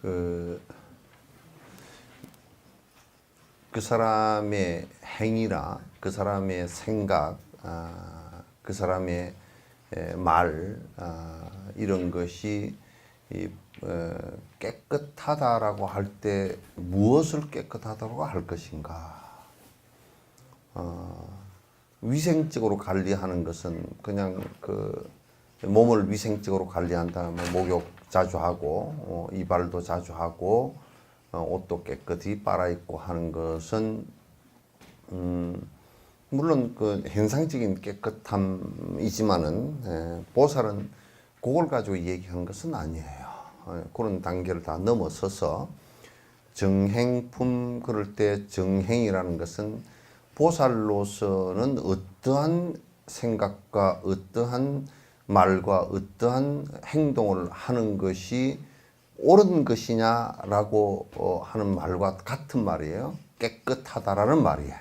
그 사람의 행위나 그 사람의 생각, 그 사람의 말, 이런 것이 깨끗하다라고 할 때 무엇을 깨끗하다고 할 것인가? 위생적으로 관리하는 것은 그냥 그 몸을 위생적으로 관리한다면 목욕 자주 하고 이발도 자주 하고 옷도 깨끗이 빨아입고 하는 것은 물론 그 현상적인 깨끗함이지만은 보살은 그걸 가지고 얘기하는 것은 아니에요. 그런 단계를 다 넘어서서 정행품, 그럴 때 정행이라는 것은 보살로서는 어떠한 생각과 어떠한 말과 어떠한 행동을 하는 것이 옳은 것이냐라고 하는 말과 같은 말이에요. 깨끗하다라는 말이에요.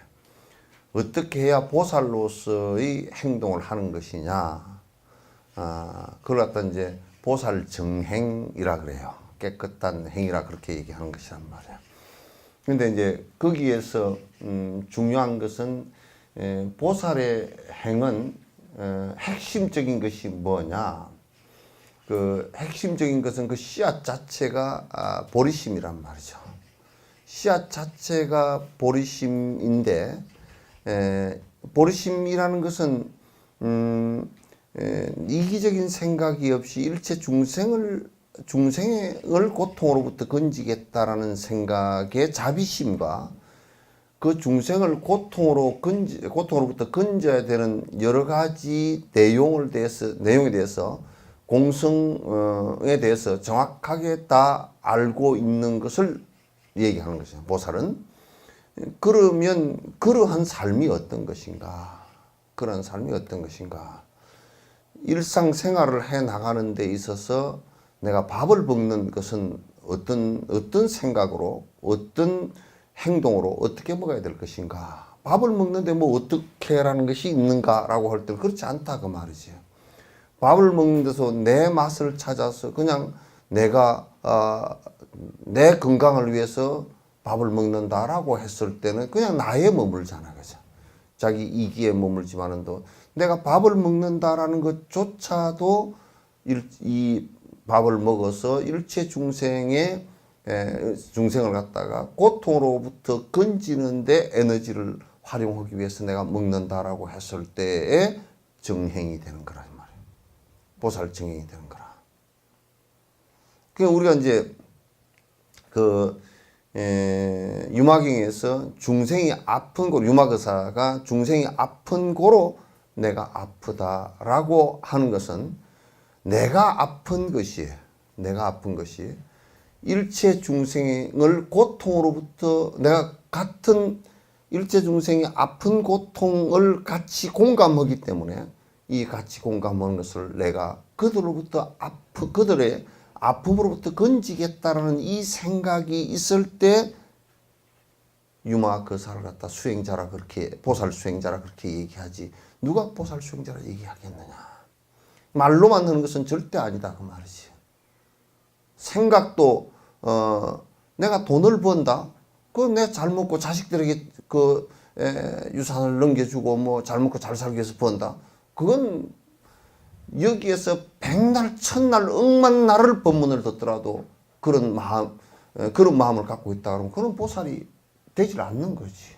어떻게 해야 보살로서의 행동을 하는 것이냐. 그걸 갖다 이제 보살 정행이라 그래요. 깨끗한 행위라 그렇게 얘기하는 것이란 말이에요. 근데 이제 거기에서 중요한 것은 보살의 행은 핵심적인 것이 뭐냐. 그 핵심적인 것은 그 씨앗 자체가 보리심이란 말이죠. 씨앗 자체가 보리심인데 보리심이라는 것은 이기적인 생각이 없이 일체 중생을 고통으로부터 건지겠다라는 생각의 자비심과 그 중생을 고통으로부터 건져야 되는 여러 가지 내용에 대해서 공성에 대해서 정확하게 다 알고 있는 것을 얘기하는 것이죠. 보살은. 그러면 그러한 삶이 어떤 것인가? 그런 삶이 어떤 것인가? 일상생활을 해 나가는 데 있어서 내가 밥을 먹는 것은 어떤 생각으로, 어떤 행동으로 어떻게 먹어야 될 것인가? 밥을 먹는데 뭐 어떻게라는 것이 있는가라고 할 때는 그렇지 않다 그 말이지. 밥을 먹는 데서 내 맛을 찾아서 그냥 내가 내 건강을 위해서 밥을 먹는다라고 했을 때는 그냥 나에 머물잖아, 그죠? 자기 이기에 머물지만은 또 내가 밥을 먹는다라는 것조차도 이 밥을 먹어서 일체 중생을 갖다가 고통으로부터 건지는데 에너지를 활용하기 위해서 내가 먹는다라고 했을 때에 정행이 되는 거란 말이에요. 보살 정행이 되는 거라. 그러니까 우리가 이제 유마경에서 중생이 아픈 곳, 유마의사가 중생이 아픈 고로 내가 아프다라고 하는 것은 내가 아픈 것이에요. 내가 아픈 것이 일체 중생을 고통으로부터 내가 같은 일체 중생이 아픈 고통을 같이 공감하기 때문에 이 같이 공감하는 것을 내가 그들의 아픔으로부터 건지겠다라는 이 생각이 있을 때 유마 거사를 갖다 수행자라 그렇게 보살 수행자라 그렇게 얘기하지 누가 보살 수행자라 얘기하겠느냐. 말로만 하는 것은 절대 아니다 그 말이지. 생각도 내가 돈을 번다. 그 내가 잘 먹고 자식들에게 유산을 넘겨주고 뭐 잘 먹고 잘 살기 위해서 번다. 그건 여기에서 백날 천날 억만 날을 법문을 듣더라도 그런 마음을 갖고 있다 그러면 그런 보살이 되질 않는 거지.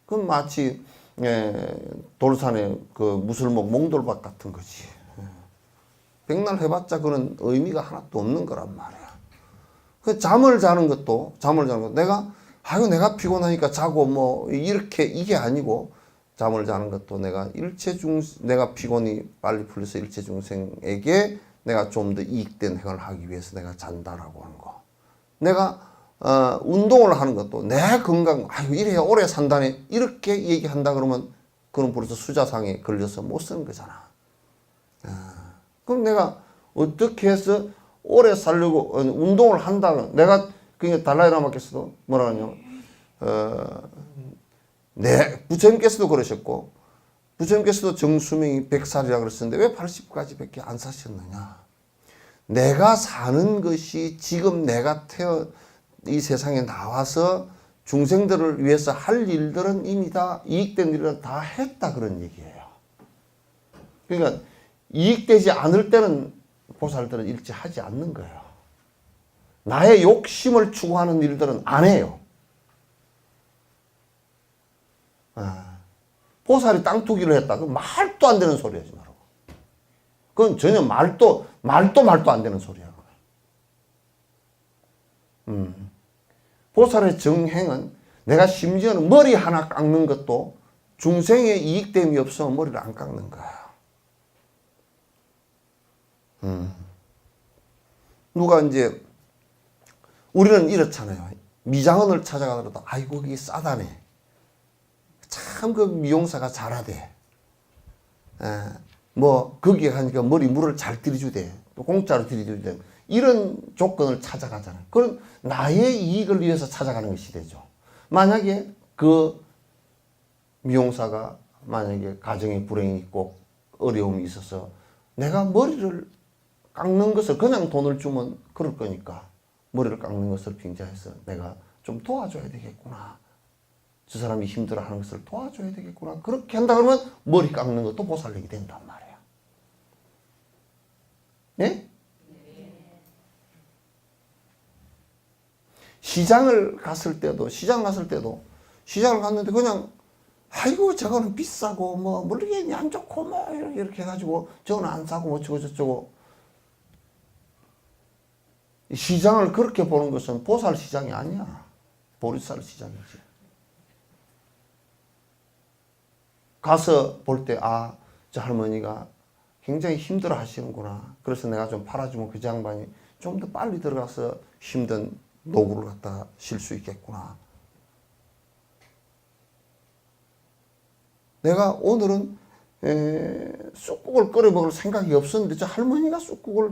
그건 마치 돌산의 그 무술목 몽돌밭 같은 거지. 백날 해봤자 그런 의미가 하나도 없는 거란 말이야. 그 잠을 자는 것도 내가 피곤하니까 자고 뭐 이렇게 이게 아니고 잠을 자는 것도 내가 내가 피곤이 빨리 풀려서 일체 중생에게 내가 좀 더 이익된 행을 하기 위해서 내가 잔다라고 하는 거. 내가 운동을 하는 것도 내 건강, 이래야 오래 산다네. 이렇게 얘기한다 그러면 그건 벌써 수자상에 걸려서 못 쓰는 거잖아. 그럼 내가 어떻게 해서 오래 살려고 운동을 한다면 내가 그게 달라이라마께서도 뭐라 하냐면 부처님께서도 그러셨고 부처님께서도 정수명이 100살이라 그랬었는데 왜 80까지 밖에 안 사셨느냐. 내가 사는 것이 지금 내가 이 세상에 나와서 중생들을 위해서 할 일들은 이미 다 이익된 일은 다 했다 그런 얘기예요. 그러니까 이익되지 않을 때는 보살들은 일체하지 않는 거예요. 나의 욕심을 추구하는 일들은 안 해요. 보살이 땅 투기를 했다. 그건 말도 안 되는 소리 하지 말라고. 그건 전혀 말도 안 되는 소리야. 보살의 정행은 내가 심지어는 머리 하나 깎는 것도 중생의 이익됨이 없으면 머리를 안 깎는 거야. 누가 이제 우리는 이렇잖아요. 미장원을 찾아가더라도 아이고 이게 싸다네. 참 그 미용사가 잘하대. 뭐 거기에 가니까 머리 물을 잘 들여주대. 또 공짜로 들여주대. 이런 조건을 찾아가잖아요. 그건 나의 이익을 위해서 찾아가는 것이 되죠. 만약에 그 미용사가 만약에 가정에 불행이 있고 어려움이 있어서 내가 머리를 깎는 것을 그냥 돈을 주면 그럴 거니까 머리를 깎는 것을 빙자해서 내가 좀 도와줘야 되겠구나. 저 사람이 힘들어하는 것을 도와줘야 되겠구나. 그렇게 한다 그러면 머리 깎는 것도 보살력이 된단 말이에요. 네? 시장을 갔을 때도 시장을 갔는데 그냥 아이고 저거는 비싸고 뭐 물건이 안 좋고 뭐 이렇게 해가지고 저거는 안 사고 뭐 저쩌고 시장을 그렇게 보는 것은 보살 시장이 아니야. 보리살 시장이지. 가서 볼 때 저 할머니가 굉장히 힘들어 하시는구나. 그래서 내가 좀 팔아주면 그 양반이 좀 더 빨리 들어가서 힘든 노구를 갖다 실 수 있겠구나. 내가 오늘은 쑥국을 끓여 먹을 생각이 없었는데 저 할머니가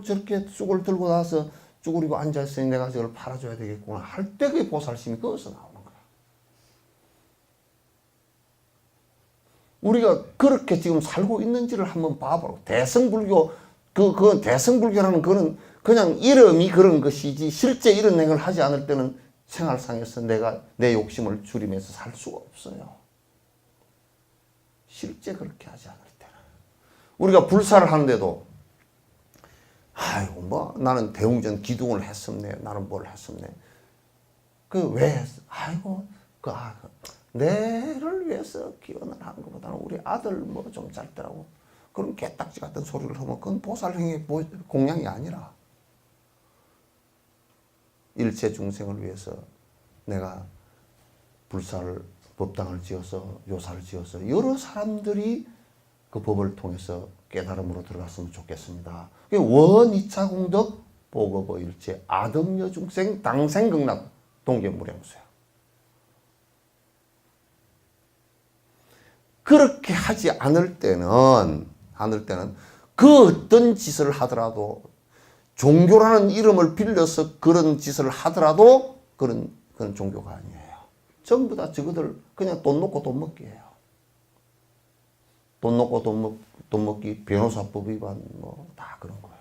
저렇게 쑥을 들고 나서 쭈그리고 앉아있으니 내가 저걸 팔아줘야 되겠구나 할 때 그 보살심이 거기서 나오는 거야. 우리가 그렇게 지금 살고 있는지를 한번 봐보라고. 대승불교, 그건 대승불교라는 거는 그냥 이름이 그런 것이지 실제 이런 행을 하지 않을 때는 생활상에서 내가 내 욕심을 줄이면서 살 수가 없어요. 실제 그렇게 하지 않을 때는. 우리가 불사를 하는데도 아이고 뭐 나는 대웅전 기둥을 했었네. 나는 뭘 했었네. 그 왜 했어? 아이고 내를 위해서 기원을 한 것보다는 우리 아들 뭐 좀 잘 때라고 그런 개딱지 같은 소리를 하면 그건 보살행의 공양이 아니라 일체 중생을 위해서 내가 불사를 법당을 지어서 요사를 지어서 여러 사람들이 그 법을 통해서 깨달음으로 들어갔으면 좋겠습니다. 원이차 공덕 보거보 일체 아등여 중생 당생극락 동계무량수야. 그렇게 하지 않을 때는 그 어떤 짓을 하더라도 종교라는 이름을 빌려서 그런 짓을 하더라도 그건 종교가 아니에요. 전부 다 저거들 그냥 돈 놓고 돈 먹기예요. 돈 놓고 돈 먹기, 변호사법 위반 뭐 다 그런 거예요.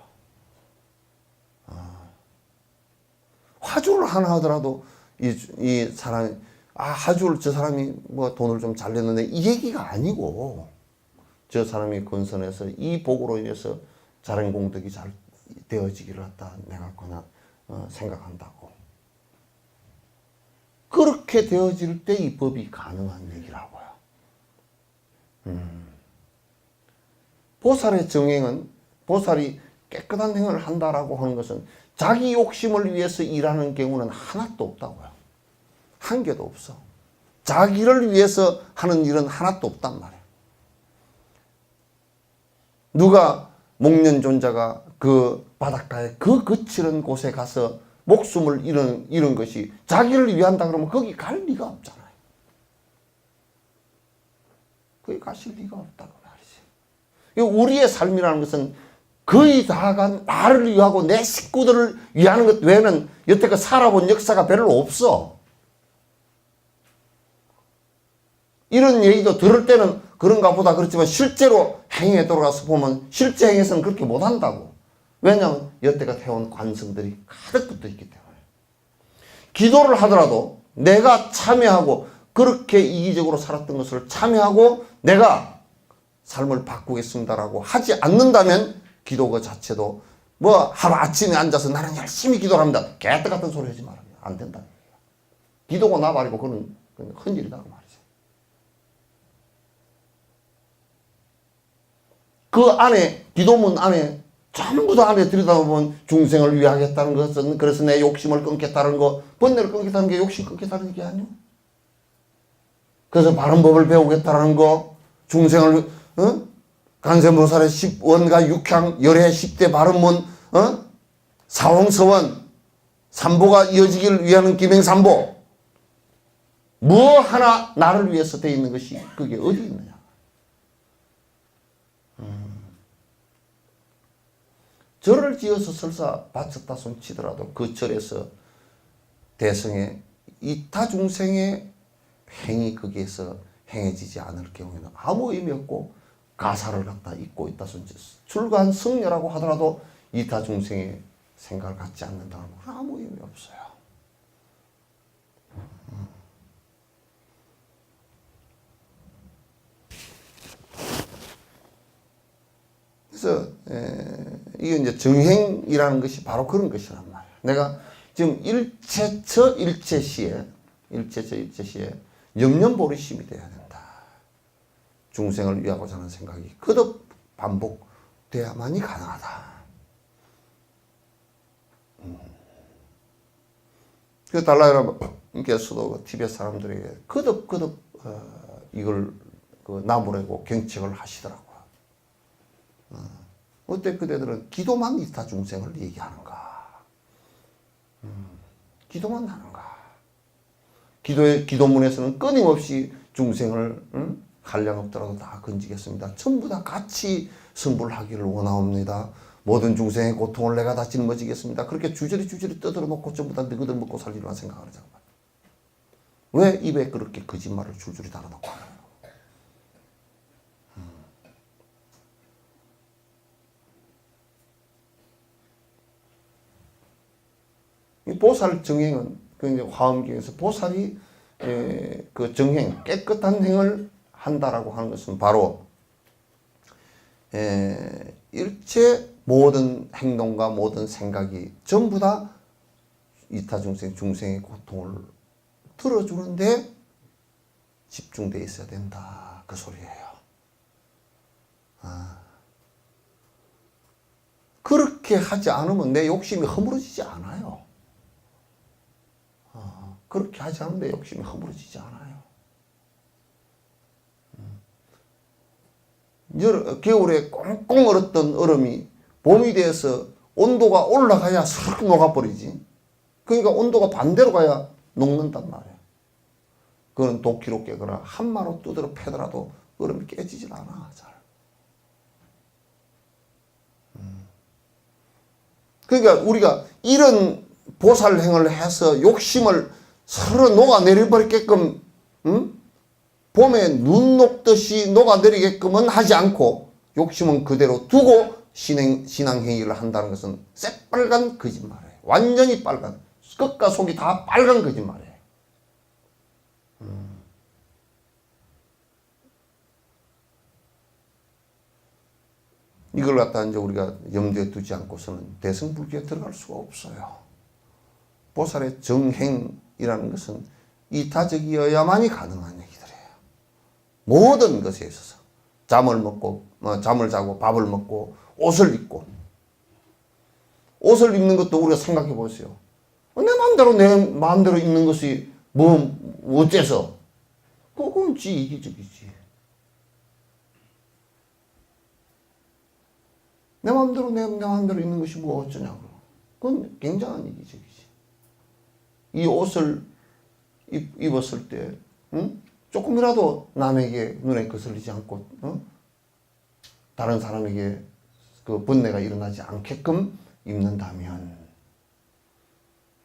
화주를 하나 하더라도 이 사람이 화주를 저 사람이 뭐 돈을 좀 잘 냈는데 이 얘기가 아니고 저 사람이 건선해서 이 복으로 인해서 자른 공덕이 잘 되어지기를 갖다 내가 그냥 생각한다고. 그렇게 되어질 때 이 법이 가능한 얘기라고요. 보살의 정행은 보살이 깨끗한 행을 한다라고 하는 것은 자기 욕심을 위해서 일하는 경우는 하나도 없다고요. 한 개도 없어. 자기를 위해서 하는 일은 하나도 없단 말이에요. 누가 목련존자가 그 바닷가에 그 거칠은 곳에 가서 목숨을 잃은 것이 자기를 위한다 그러면 거기 갈 리가 없잖아요. 거기 가실 리가 없다고 말이지. 우리의 삶이라는 것은 거의 다가 나를 위하고 내 식구들을 위하는 것 외에는 여태껏 살아본 역사가 별로 없어. 이런 얘기도 들을 때는 그런가 보다 그렇지만 실제로 행위에 들어가서 보면 실제 행위에서는 그렇게 못한다고. 왜냐하면 여태껏 해온 관성들이 가득 붙어 있기 때문에. 기도를 하더라도 내가 참여하고 그렇게 이기적으로 살았던 것을 참여하고 내가 삶을 바꾸겠습니다라고 하지 않는다면 기도 그 자체도 뭐 하루 아침에 앉아서 나는 열심히 기도를 합니다. 개떡 같은 소리 하지 말아요. 안 된다. 기도가 나발이고 그건 헌일이다 그 말이죠. 그 안에 기도문 안에 전부 다 안에 들여다보면 중생을 위하겠다는 것은 그래서 내 욕심을 끊겠다는 거, 번뇌를 끊겠다는 게 욕심 끊겠다는 게 아니오. 그래서 바른 법을 배우겠다는 거, 중생을 간세모살의 10원과 육향 열애 10대 바른문 사홍서원 삼보가 이어지기를 위하는 김행삼보, 뭐 하나 나를 위해서 돼 있는 것이 그게 어디 있느냐. 절을 지어서 설사 바쳤다 손 치더라도 그 절에서 대성의 이타 중생의 행이 거기에서 행해지지 않을 경우에는 아무 의미 없고 가사를 갖다 잊고 있다 손 출가한 성녀라고 하더라도 이타 중생의 생각을 갖지 않는다는 건 아무 의미 없어요. 그래서 이게 이제 정행이라는 것이 바로 그런 것이란 말이에요. 내가 지금 일체처 일체시에 염려보리심이 돼야 된다. 중생을 위하고자 하는 생각이 거듭 반복돼야만이 가능하다. 그 달라이라마께서도 티베트 사람들에게 거듭 이걸 나무라고 경책을 하시더라고요. 어때 그대들은 기도만 이타 중생을 얘기하는가? 기도만 하는가? 기도문에서는 끊임없이 중생을 한량없더라도 다 건지겠습니다. 전부 다 같이 성불하기를 원하옵니다. 모든 중생의 고통을 내가 다 짊어지겠습니다. 그렇게 주저리 떠들어 놓고 전부 다 너희들 먹고 살리려는 생각을 하잖아. 왜 입에 그렇게 거짓말을 줄줄이 달아놓고 하나요? 이 보살 정행은 그 화엄경에서 보살이 그 정행 깨끗한 행을 한다라고 하는 것은 바로 일체 모든 행동과 모든 생각이 전부 다 이타 중생의 고통을 들어주는데 집중되어 있어야 된다. 그 소리예요. 그렇게 하지 않으면 내 욕심이 허물어지지 않아요. 그렇게 하지 않으면 내 욕심이 허물어지지 않아요. 겨울에 꽁꽁 얼었던 얼음이 봄이 돼서 온도가 올라가야 싹 녹아버리지. 그러니까 온도가 반대로 가야 녹는단 말이에요. 그건 도끼로 깨거나 한마로 두드려 패더라도 얼음이 깨지질 않아. 잘. 그러니까 우리가 이런 보살행을 해서 욕심을 서로 녹아내려버리게끔 봄에 눈 녹듯이 녹아내리게끔은 하지 않고 욕심은 그대로 두고 신앙행위를 한다는 것은 새빨간 거짓말이에요. 완전히 빨간, 끝과 속이 다 빨간 거짓말이에요. 이걸 갖다 이제 우리가 염두에 두지 않고서는 대승불교에 들어갈 수가 없어요. 보살의 정행이라는 것은 이타적이어야만이 가능한 얘기들이에요. 모든 것에 있어서 잠을 자고 밥을 먹고 옷을 입고, 옷을 입는 것도 우리가 생각해 보세요. 내 마음대로 입는 것이 어째서? 그건 이기적이지. 내 마음대로 입는 것이 뭐 어쩌냐고. 그건 굉장한 이기적이지. 이 옷을 입었을 때 조금이라도 남에게 눈에 거슬리지 않고 다른 사람에게 그 번뇌가 일어나지 않게끔 입는다면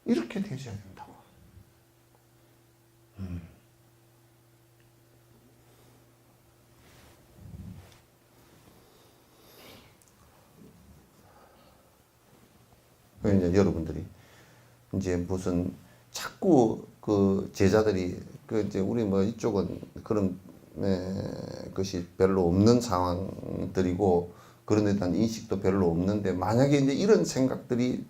이렇게 되셔야 된다고. 이제 여러분들이 이제 무슨 자꾸 그 제자들이 그 이제 우리 뭐 이쪽은 그런 것이 별로 없는 상황들이고 그런 데 대한 인식도 별로 없는데 만약에 이제 이런 생각들이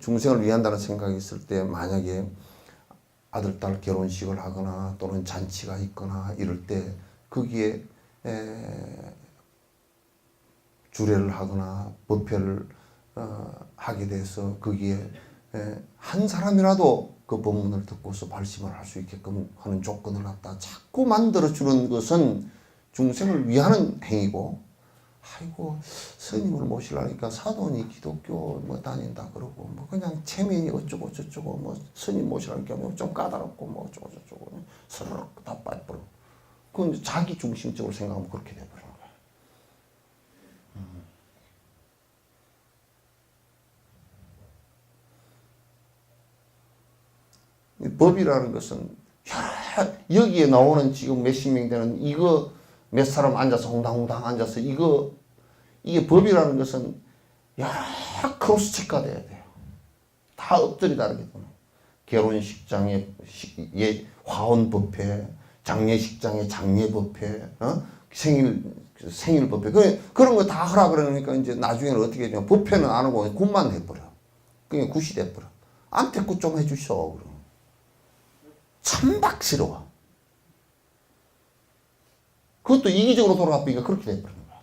중생을 위한다는 생각이 있을 때 만약에 아들, 딸 결혼식을 하거나 또는 잔치가 있거나 이럴 때 거기에 주례를 하거나 법회를 하게 돼서 거기에 한 사람이라도 그 법문을 듣고서 발심을 할 수 있게끔 하는 조건을 갖다 자꾸 만들어주는 것은 중생을 위하는 행위고, 아이고 스님을 모시려니까 사돈이 기독교 뭐 다닌다 그러고 뭐 그냥 체면이 어쩌고 저쩌고 뭐 스님 모시려니까 뭐 좀 까다롭고 뭐 어쩌고 저쩌고 서로 다 빠져버려. 그건 자기 중심적으로 생각하면 그렇게 돼버리는 거야. 법이라는 것은 여기에 나오는 지금 몇십 명 되는 이거 몇 사람 앉아서 홍당홍당 앉아서 이게 법이라는 것은 여러 크로스 체크가 돼야 돼요. 다 엎드리 다르게 되면 결혼식장에 화혼 법회, 장례식장에 장례 법회, 생일 법회 그런 거 다 하라 그러니까 이제 나중에는 어떻게 되냐 법회는 안 하고 굿만 해버려. 그냥 굿이 돼버려. 안테 굿 좀 해주셔. 천박스러워. 그것도 이기적으로 돌아가니까 그렇게 돼버리는 거야.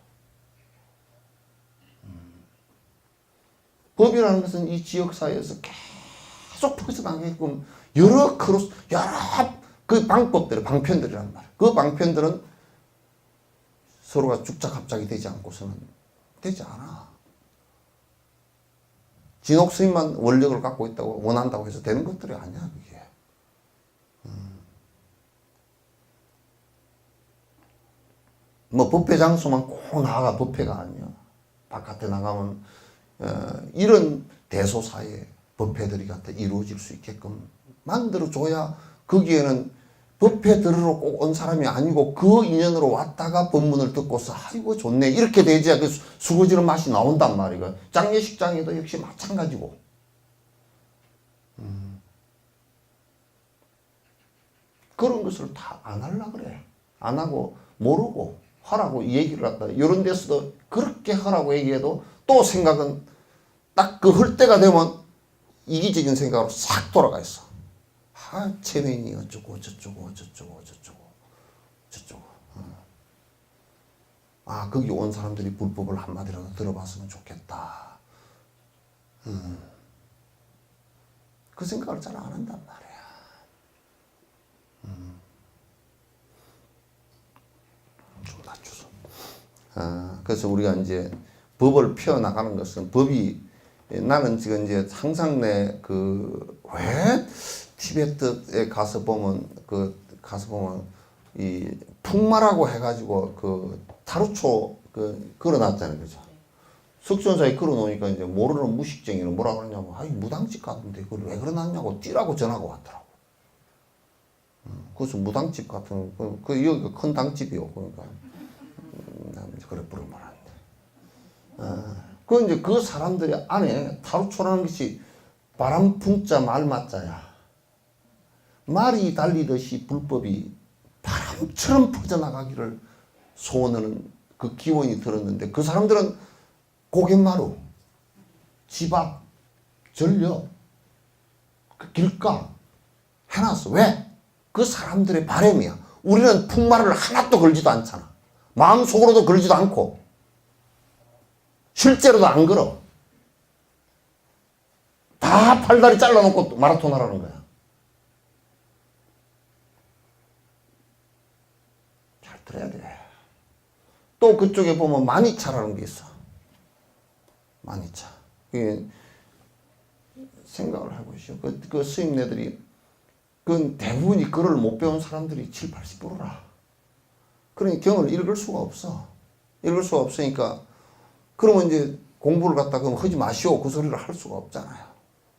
법이라는 것은 이 지역사회에서 계속 퍼져나가게끔 여러 크로스, 여러 그 방법들, 방편들이란 말이야. 그 방편들은 서로가 죽작합작이 되지 않고서는 되지 않아. 진옥 스님만 원력을 갖고 있다고 원한다고 해서 되는 것들이 아니야, 그게. 뭐 법회 장소만 꼭 나가 법회가 아니야. 바깥에 나가면 이런 대소사의 법회들이 갖다 이루어질 수 있게끔 만들어줘야 거기에는 법회 들으러 꼭 온 사람이 아니고 그 인연으로 왔다가 법문을 듣고서 아이고 좋네 이렇게 되지야 그 수고지는 맛이 나온단 말이야. 장례식장에도 역시 마찬가지고. 그런 것을 다 안 하려고 그래. 안 하고 모르고 하라고 얘기를 한다. 이런 데서도 그렇게 하라고 얘기해도 또 생각은 딱 그 할 때가 되면 이기적인 생각으로 싹 돌아가 있어. 아, 체면이 어쩌고 저쩌고 저쩌고 저쩌고 저쩌고. 아, 거기 온 사람들이 불법을 한마디라도 들어봤으면 좋겠다. 그 생각을 잘 안 한단 말이야. 좀 낮춰서. 그래서 우리가 이제 법을 펴나가는 것은 법이 나는 지금 이제 항상 내 왜 티베트에 가서 보면 이 풍마라고 해가지고 타르초 걸어놨잖아요, 그죠? 석전사에 걸어놓으니까 이제 모르는 무식쟁이는 뭐라 그러냐고, 아이 무당집 같은데 그걸 왜 걸어놨냐고 뛰라고 전화가 왔더라고. 그래서 무당집 같은 여기가 큰 당집이요, 그러니까 그래 부르면 안 돼. 그 이제 그 사람들이 안에 타르초라는 것이 바람풍자 말맞자야. 말이 달리듯이 불법이 바람처럼 퍼져나가기를 소원하는 그 기원이 들었는데 그 사람들은 고갯마루, 집 앞, 전력, 그 길가 해놨어. 왜? 그 사람들의 바람이야. 우리는 풍마를 하나도 걸지도 않잖아. 마음속으로도 걸지도 않고 실제로도 안 걸어. 다 팔다리 잘라놓고 마라톤 하라는 거야. 잘 들어야 돼. 또 그쪽에 보면 마니차라는 게 있어. 마니차. 그게 생각을 해보시오. 그 스님네들이 그 대부분이 글을 못 배운 사람들이 7, 80%라. 그러니 경을 읽을 수가 없어. 읽을 수가 없으니까 그러면 이제 공부를 갖다 그럼 하지 마시오. 그 소리를 할 수가 없잖아요.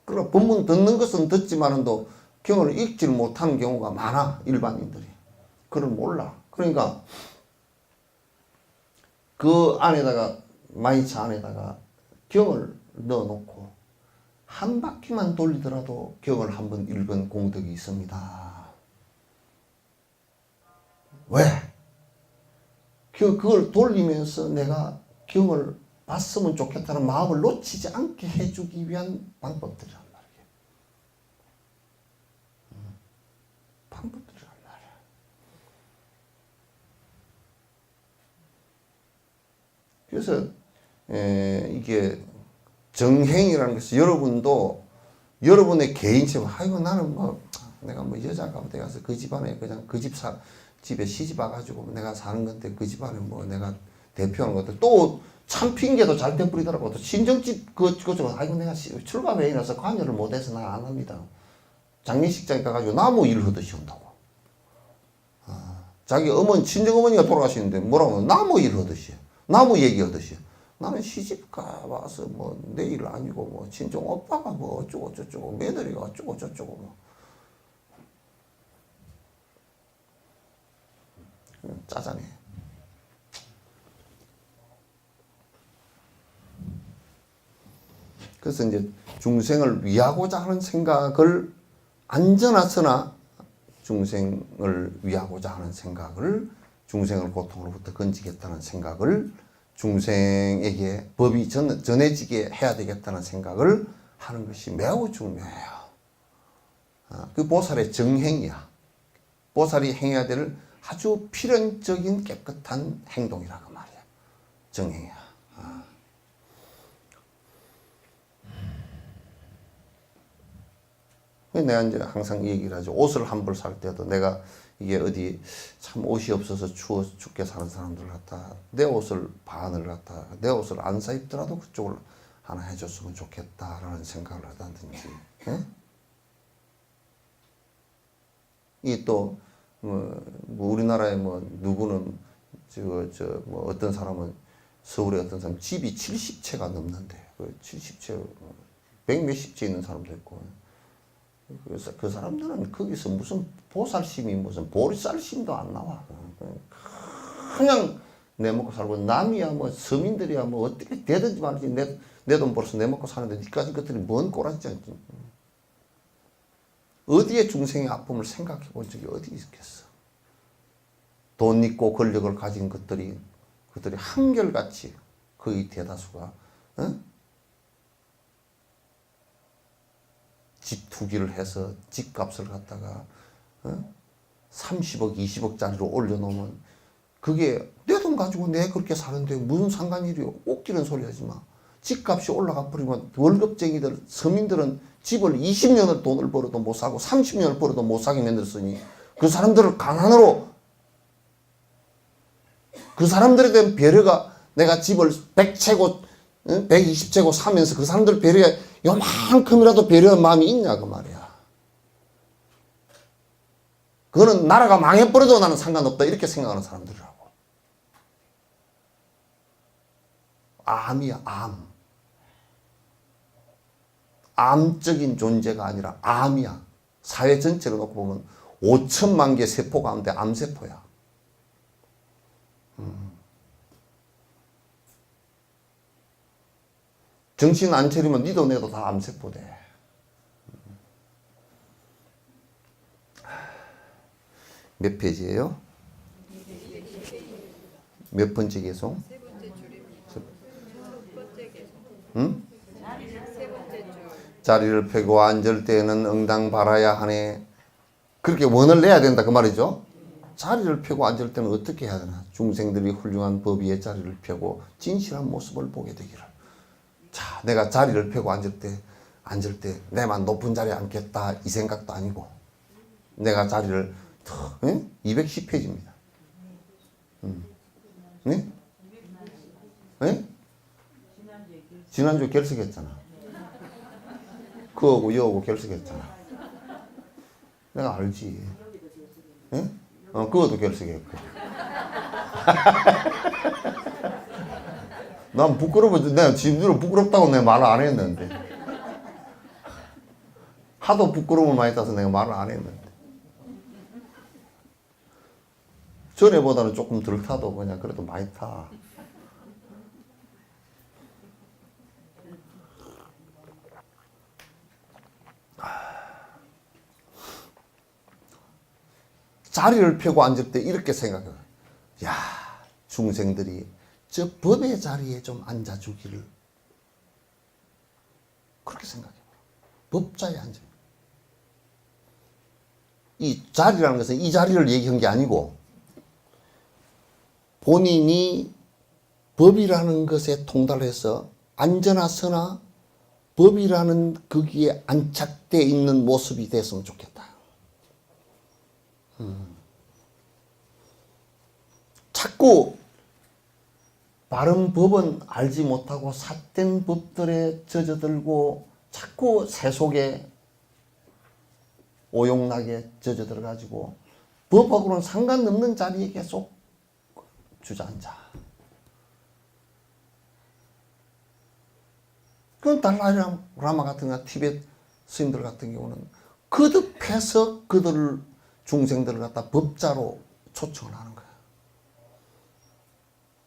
그러니까 법문 듣는 것은 듣지만은도 경을 읽지를 못하는 경우가 많아. 일반인들이. 그걸 몰라. 그러니까 그 안에다가 마이차 안에다가 경을 넣어놓고 한 바퀴만 돌리더라도 경을 한번 읽은 공덕이 있습니다. 왜? 그걸 돌리면서 내가 경을 봤으면 좋겠다는 마음을 놓치지 않게 해주기 위한 방법들이란 말이에요. 방법들이란 말이에요. 그래서 이게 정행이라는 것이 여러분도 여러분의 개인체가 아이고 나는 뭐 내가 뭐 여자가 어디 가서 그 집안에 그냥 그 집에 시집 와가지고 내가 사는 건데 그 집안에 뭐 내가 대표하는 것도 또 참 핑계도 잘 대뿌리더라고. 또 친정집 그쪽은 아이고 내가 출가회의라서 관여를 못해서 나 안 합니다. 장례식장에 가가지고 나무 일을 하듯이 한다고. 자기 친정 어머니가 돌아가시는데 뭐라고 나무 일 하듯이 나무 얘기하듯이. 나는 시집가 와서 뭐 내 일 아니고 뭐 친정 오빠가 뭐 어쩌고 저쩌고 며느리가 어쩌고 저쩌고 뭐 짜잔해. 그래서 이제 중생을 위하고자 하는 생각을 안전하서나 중생을 위하고자 하는 생각을 중생을 고통으로부터 건지겠다는 생각을 중생에게 법이 전해지게 해야 되겠다는 생각을 하는 것이 매우 중요해요. 그 보살의 정행이야. 보살이 행해야 될 아주 필연적인 깨끗한 행동이라고 말이야. 정행이야. 내가 이제 항상 얘기를 하죠. 옷을 한 벌 살 때도 내가 이게 어디 참 옷이 없어서 춥게 사는 사람들 갖다 내 옷을 반을 갖다 내 옷을 안 사 입더라도 그쪽을 하나 해줬으면 좋겠다라는 생각을 하다든지. 이 또 뭐 우리나라에 뭐 누구는 뭐 어떤 사람은 서울에 어떤 사람 집이 70채가 넘는데 그 70채 100몇십 채 있는 사람도 있고. 그래서 그 사람들은 거기서 무슨 보살심이 무슨 보리쌀심도 안 나와. 그냥 내 먹고 살고 남이야 뭐 서민들이야 뭐 어떻게 되든지 말든지 내 돈 벌어서 내 먹고 사는데 니까지 것들이 뭔 꼬라지지. 어디에 중생의 아픔을 생각해 본 적이 어디 있겠어. 돈 있고 권력을 가진 것들이 한결같이 거의 대다수가 집 투기를 해서 집값을 갖다가 30억, 20억짜리로 올려놓으면 그게 내 돈 가지고 내 그렇게 사는데 무슨 상관이래요. 웃기는 소리 하지 마. 집값이 올라가 버리면 월급쟁이들, 서민들은 집을 20년을 돈을 벌어도 못 사고 30년을 벌어도 못 사게 만들었으니 그 사람들을 가난으로 그 사람들에 대한 배려가 내가 집을 100채고 120채고 사면서 그 사람들 배려에 요만큼이라도 배려한 마음이 있냐 그 말이야. 그거는 나라가 망해버려도 나는 상관없다 이렇게 생각하는 사람들이라고. 암이야 암. 암적인 존재가 아니라 암이야. 사회 전체를 놓고 보면 5천만 개 세포 가운데 암세포야. 정신 안 차리면 니도 내도 다 암세포 돼. 몇 페이지예요? 몇 번째 개송? 세 번째 줄입니다. 첫 번째 개송. 응? 세 번째 줄. 자리를 펴고 앉을 때는 응당 바라야 하네. 그렇게 원을 내야 된다 그 말이죠. 자리를 펴고 앉을 때는 어떻게 해야 되나. 중생들이 훌륭한 법위에 자리를 펴고 진실한 모습을 보게 되기를. 자, 내가 자리를 펴고 앉을 때 내만 높은 자리에 앉겠다 이 생각도 아니고 내가 자리를 210페이지입니다. 네? 네? 지난주에 결석했잖아. 그거하고 이거하고 결석했잖아. 내가 알지. 네? 그것도 결석했고. 난 내가 지금으로 부끄럽다고 내가 말을 안 했는데. 하도 부끄러움을 많이 타서 내가 말을 안 했는데. 전에보다는 조금 덜 타도 그냥 그래도 많이 타. 자리를 펴고 앉을 때 이렇게 생각해요. 야, 중생들이 저 법의 자리에 좀 앉아주기를. 그렇게 생각해요. 법자에 앉아. 이 자리라는 것은 이 자리를 얘기한 게 아니고 본인이 법이라는 것에 통달해서 앉으나 서나 법이라는 거기에 안착되어 있는 모습이 됐으면 좋겠다. 자꾸 바른 법은 알지 못하고 삿된 법들에 젖어들고 자꾸 세속에 오용락에 젖어들어가지고 법하고는 상관없는 자리에 계속 주저앉아. 그 달라이라마 같은 거, 티베트 스님들 같은 경우는 거듭해서 그들 중생들을 갖다 법자로 초청을 하는 거야.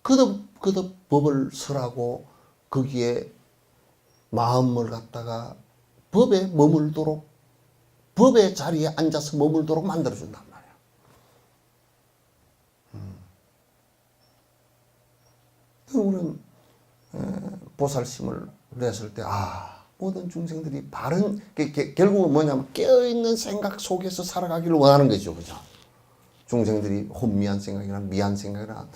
거듭 법을 설하고 거기에 마음을 갖다가 법에 머물도록, 법의 자리에 앉아서 머물도록 만들어준단 말이야. 우리는 보살심을 냈을 때, 모든 중생들이 바른, 결국은 뭐냐면 깨어있는 생각 속에서 살아가기를 원하는 거죠. 그죠? 중생들이 혼미한 생각이나 미한 생각이나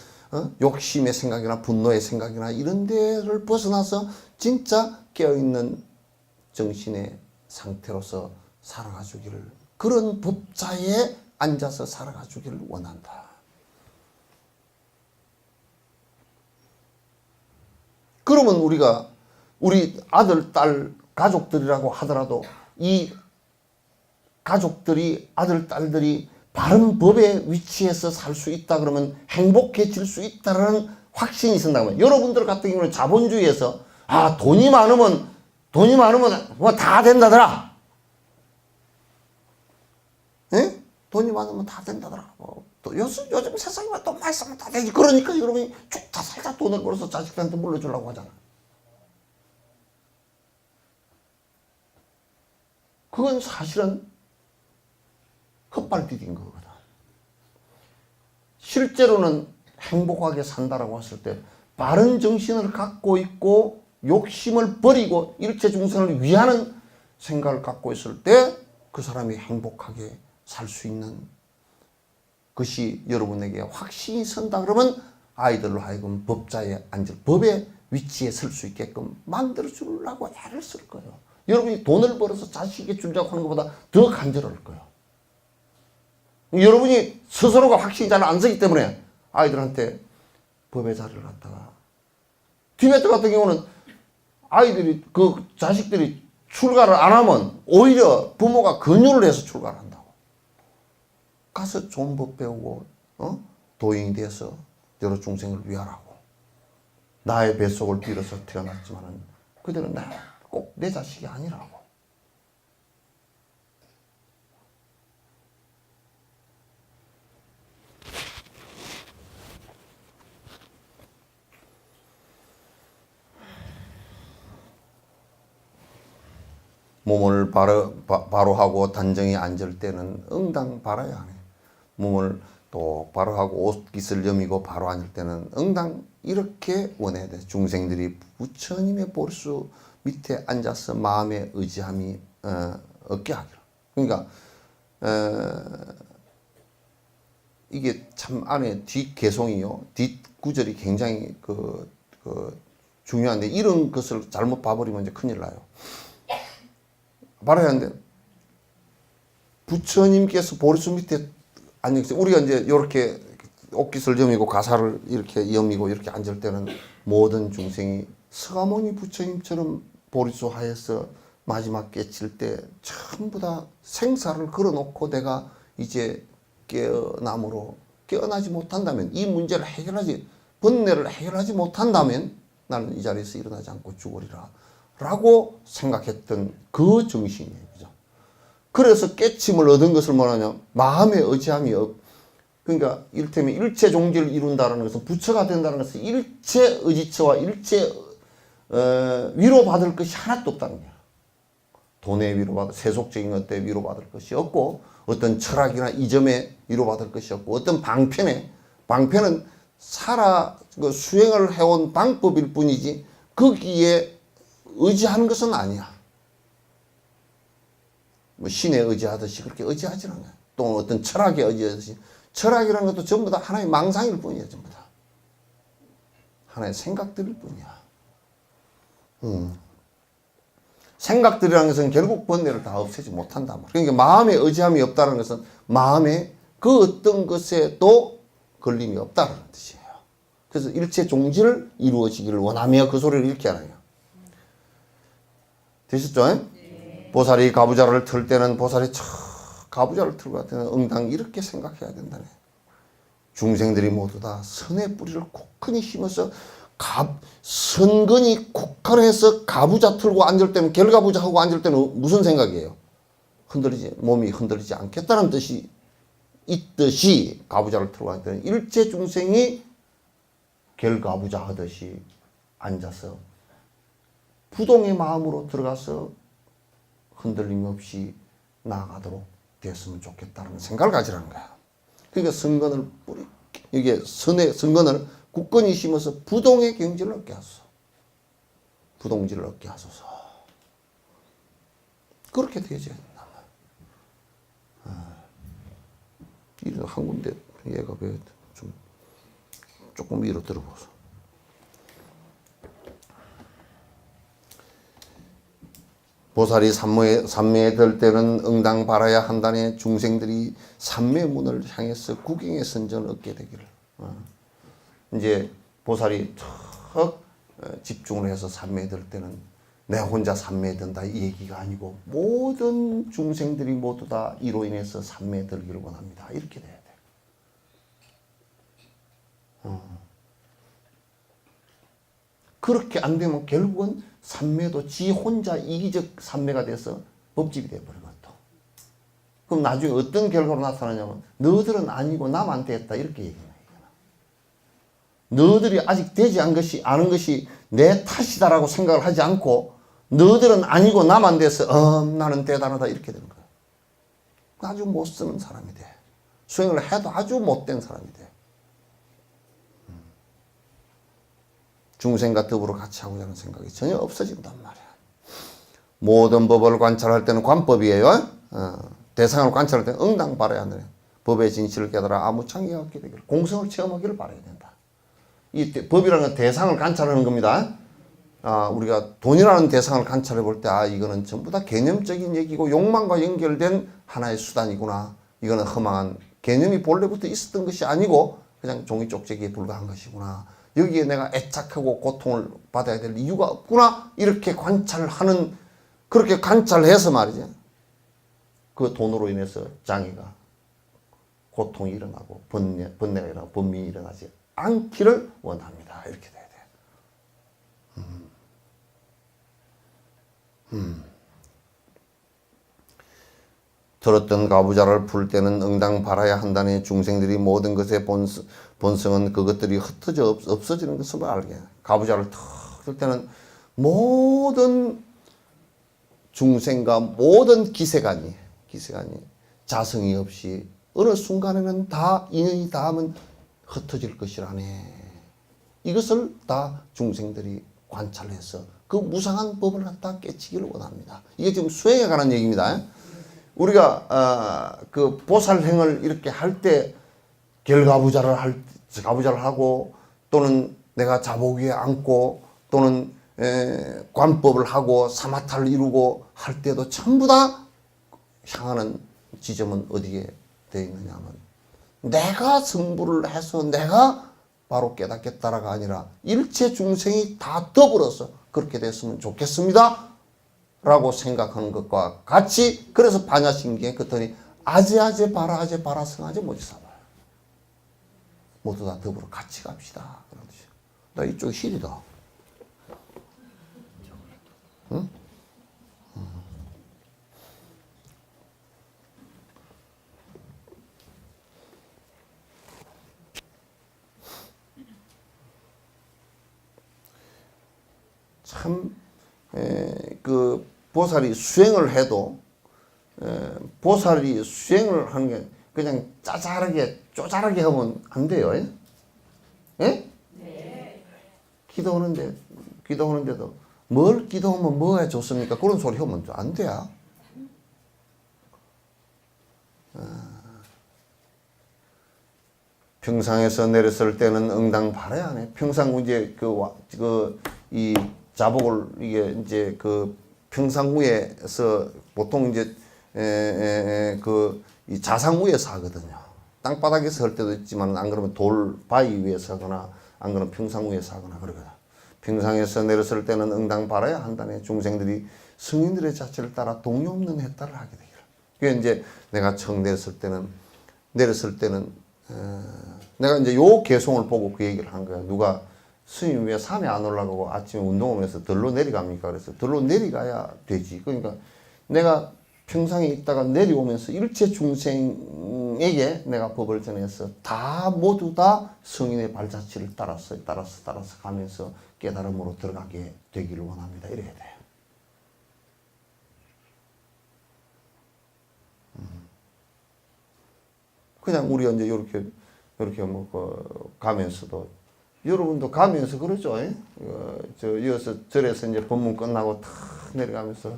욕심의 생각이나 분노의 생각이나 이런 데를 벗어나서 진짜 깨어있는 정신의 상태로서 살아가 주기를, 그런 법자에 앉아서 살아가 주기를 원한다. 그러면 우리가 우리 아들, 딸, 가족들이라고 하더라도 이 가족들이, 아들, 딸들이 바른 법의 위치에서 살 수 있다 그러면 행복해질 수 있다는 확신이 있었다면, 여러분들 같은 경우는 자본주의에서 돈이 많으면 뭐 다 된다더라. 예? 돈이 많으면 다 된다더라. 또 요즘 세상에 돈 많이 쓰면 다 되지. 그러니까 여러분이 쭉 다 살다 돈을 벌어서 자식들한테 물려주려고 하잖아. 그건 사실은 헛발디딘 거거든. 실제로는 행복하게 산다라고 했을 때 바른 정신을 갖고 있고 욕심을 버리고 일체 중생을 위하는 생각을 갖고 있을 때 그 사람이 행복하게 살 수 있는 것이 여러분에게 확신이 선다 그러면 아이들로 하여금 법자에 앉을, 법의 위치에 설 수 있게끔 만들어 주려고 애를 쓸 거예요. 여러분이 돈을 벌어서 자식에게 주려고 하는 것보다 더 간절할 거예요. 여러분이 스스로가 확신이 잘 안 서기 때문에 아이들한테 법의 자리를 갖다가, 티베트 같은 경우는 아이들이, 그 자식들이 출가를 안 하면 오히려 부모가 권유를 해서 출가를 한다고. 가서 좋은 법 배우고 도인이 돼서 여러 중생을 위하라고. 나의 뱃속을 빌어서 태어났지만은 그들은 꼭 내 자식이 아니라고. 몸을 바로 하고 단정히 앉을 때는 응당 바라야 하네. 몸을 똑바로 하고 옷깃을 여미고 바로 앉을 때는 응당 이렇게 원해야 돼. 중생들이 부처님의 보리수 밑에 앉아서 마음의 의지함이 없게 하기로. 그러니까 이게 참 안에 뒷 개송이요, 뒷 구절이 굉장히 중요한데 이런 것을 잘못 봐버리면 이제 큰일 나요. 말해야 하는데 부처님께서 보리수 밑에 앉으세요. 우리가 이제 이렇게 옷깃을 여미고 가사를 이렇게 여미고 이렇게 앉을 때는 모든 중생이 서가모니 부처님처럼 보리수 하에서 마지막 깨칠 때 전부 다 생사를 걸어놓고 내가 이제 깨어나지 못한다면, 이 문제를 번뇌를 해결하지 못한다면 나는 이 자리에서 일어나지 않고 죽으리라 라고 생각했던 그 정신이에요. 그죠? 그래서 깨침을 얻은 것을 뭐냐면 마음의 의지함이 그러니까 이를테면 일체 종지를 이룬다는 것은, 부처가 된다는 것은 일체 의지처와 일체 위로받을 것이 하나도 없다는 거야. 돈에 위로받을, 세속적인 것에 위로받을 것이 없고 어떤 철학이나 이점에 위로받을 것이 없고 어떤 방편은 그 수행을 해온 방법일 뿐이지 거기에 의지하는 것은 아니야. 뭐 신에 의지하듯이 그렇게 의지하지는 않아요. 또 어떤 철학에 의지하듯이 철학이라는 것도 전부 다 하나의 망상일 뿐이야. 전부 다 하나의 생각들일 뿐이야. 생각들이라는 것은 결국 번뇌를 다 없애지 못한다. 그러니까 마음에 의지함이 없다는 것은 마음에 그 어떤 것에도 걸림이 없다는 뜻이에요. 그래서 일체 종지를 이루어지기를 원하며 그 소리를 이렇게 하나요. 되셨죠? 네. 보살이 가부좌를 틀 때는 보살이 가부좌를 틀고 갈 때는 응당 이렇게 생각해야 된다네. 중생들이 모두 다 선의 뿌리를 굳건히 심어서 선근이 국한해서 가부좌 틀고 앉을 때는 결가부좌 하고 앉을 때는 무슨 생각이에요? 몸이 흔들리지 않겠다는 뜻이 있듯이 가부좌를 틀고 앉을 때는 일체 중생이 결가부좌 하듯이 앉아서 부동의 마음으로 들어가서 흔들림 없이 나아가도록 됐으면 좋겠다는 생각을 가지라는 거야. 그러니까 이게 선근을 굳건히 심어서 부동의 경지를 얻게 하소서. 부동지를 얻게 하소서. 그렇게 되어져야 된다. 이런 한 군데 얘가 왜 좀 조금 위로 들어보소. 보살이 삼매에 들 때는 응당 바라야 한다네. 중생들이 삼매문을 향해서 구경의 선전을 얻게 되기를. 이제 보살이 턱 집중을 해서 삼매에 들 때는 내 혼자 삼매에 든다 이 얘기가 아니고 모든 중생들이 모두 다 이로 인해서 삼매에 들기를 원합니다. 이렇게 돼야 돼. 그렇게 안 되면 결국은 삼매도 지 혼자 이기적 삼매가 돼서 법집이 되어버리거든. 그럼 나중에 어떤 결과로 나타나냐면 너들은 아니고 남한테 했다 이렇게 얘기해요. 너들이 아직 되지 않은 것이 내 탓이다라고 생각을 하지 않고 너들은 아니고 남한테 해서 나는 대단하다 이렇게 되는 거야. 아주 못 쓰는 사람이 돼. 수행을 해도 아주 못된 사람이 돼. 중생과 더불어 같이 하고자 하는 생각이 전혀 없어진단 말이야. 모든 법을 관찰할 때는 관법이에요. 대상을 관찰할 때는 응당 바라야 한다. 법의 진실을 깨달아 아무창기가 없게 되기를 공성을 체험하기를 바라야 된다. 이 법이라는 건 대상을 관찰하는 겁니다. 우리가 돈이라는 대상을 관찰해 볼 때 이거는 전부 다 개념적인 얘기고 욕망과 연결된 하나의 수단이구나. 이거는 허망한 개념이 본래부터 있었던 것이 아니고 그냥 종이 쪽지기에 불과한 것이구나. 여기에 내가 애착하고 고통을 받아야 될 이유가 없구나. 이렇게 관찰하는 그렇게 관찰해서 말이죠. 그 돈으로 인해서 장애가 고통이 일어나고 번뇌가 일어나고 번민이 일어나지 않기를 원합니다. 이렇게 돼야 돼요. 들었던 가부좌를 풀 때는 응당 바라야 한다니 중생들이 모든 것의 본성은 그것들이 흩어져 없어지는 것을 알게 해요. 가부좌를 턱 들 때는 모든 중생과 모든 기세간이 자성이 없이 어느 순간에는 다 인연이 닿으면 흩어질 것이라네. 이것을 다 중생들이 관찰해서 그 무상한 법을 갖다 깨치기를 원합니다. 이게 지금 수행에 관한 얘기입니다. 우리가 그 보살행을 이렇게 할 때 가부좌를 하고 또는 내가 자복 위에 앉고 또는 관법을 하고 사마타를 이루고 할 때도 전부 다 향하는 지점은 어디에 되어 있느냐 하면 내가 승부를 해서 내가 바로 깨닫겠다라가 아니라 일체 중생이 다 더불어서 그렇게 됐으면 좋겠습니다 라고 생각하는 것과 같이 그래서 반야신경에 그랬더니 아제아제 바라 성아제 모지사발 모두 다 더불어 같이 갑시다. 나 이쪽 힐이다. 응? 참, 그 보살이 수행을 해도 보살이 수행을 하는 게 그냥 짜잘하게 쪼잘하게 하면 안 돼요. 예? 예? 네. 기도하는데도 뭘 기도하면 뭐가 좋습니까? 그런 소리 하면 안 돼요. 평상에서 내렸을 때는 응당 바라야 하네. 평상 이제 이 자복을 이게 그 평상 위에서 보통 이제 이 자상 위에서 하거든요. 땅바닥에서 할 때도 있지만 안 그러면 돌 바위 위에서 하거나 안 그러면 평상 위에서 하거나 그러거든. 평상에서 내렸을 때는 응당 바라야 한다네. 중생들이 승인들의 자체를 따라 동요 없는 해탈을 하게 되기를. 그게 이제 내가 처음 내렸을 때는 내가 이제 요 개송을 보고 그 얘기를 한 거야. 누가 스님 왜 산에 안 올라가고 아침에 운동하면서 들로 내려갑니까? 그래서 들로 내려가야 되지. 그러니까 내가 평상에 있다가 내려오면서 일체 중생에게 내가 법을 전해서 다 모두 다 성인의 발자취를 따라서 가면서 깨달음으로 들어가게 되기를 원합니다. 이래야 돼요. 그냥 우리가 이제 이렇게 뭐 가면서도 여러분도 가면서 그러죠. 이어서 절에서 이제 법문 끝나고 탁 내려가면서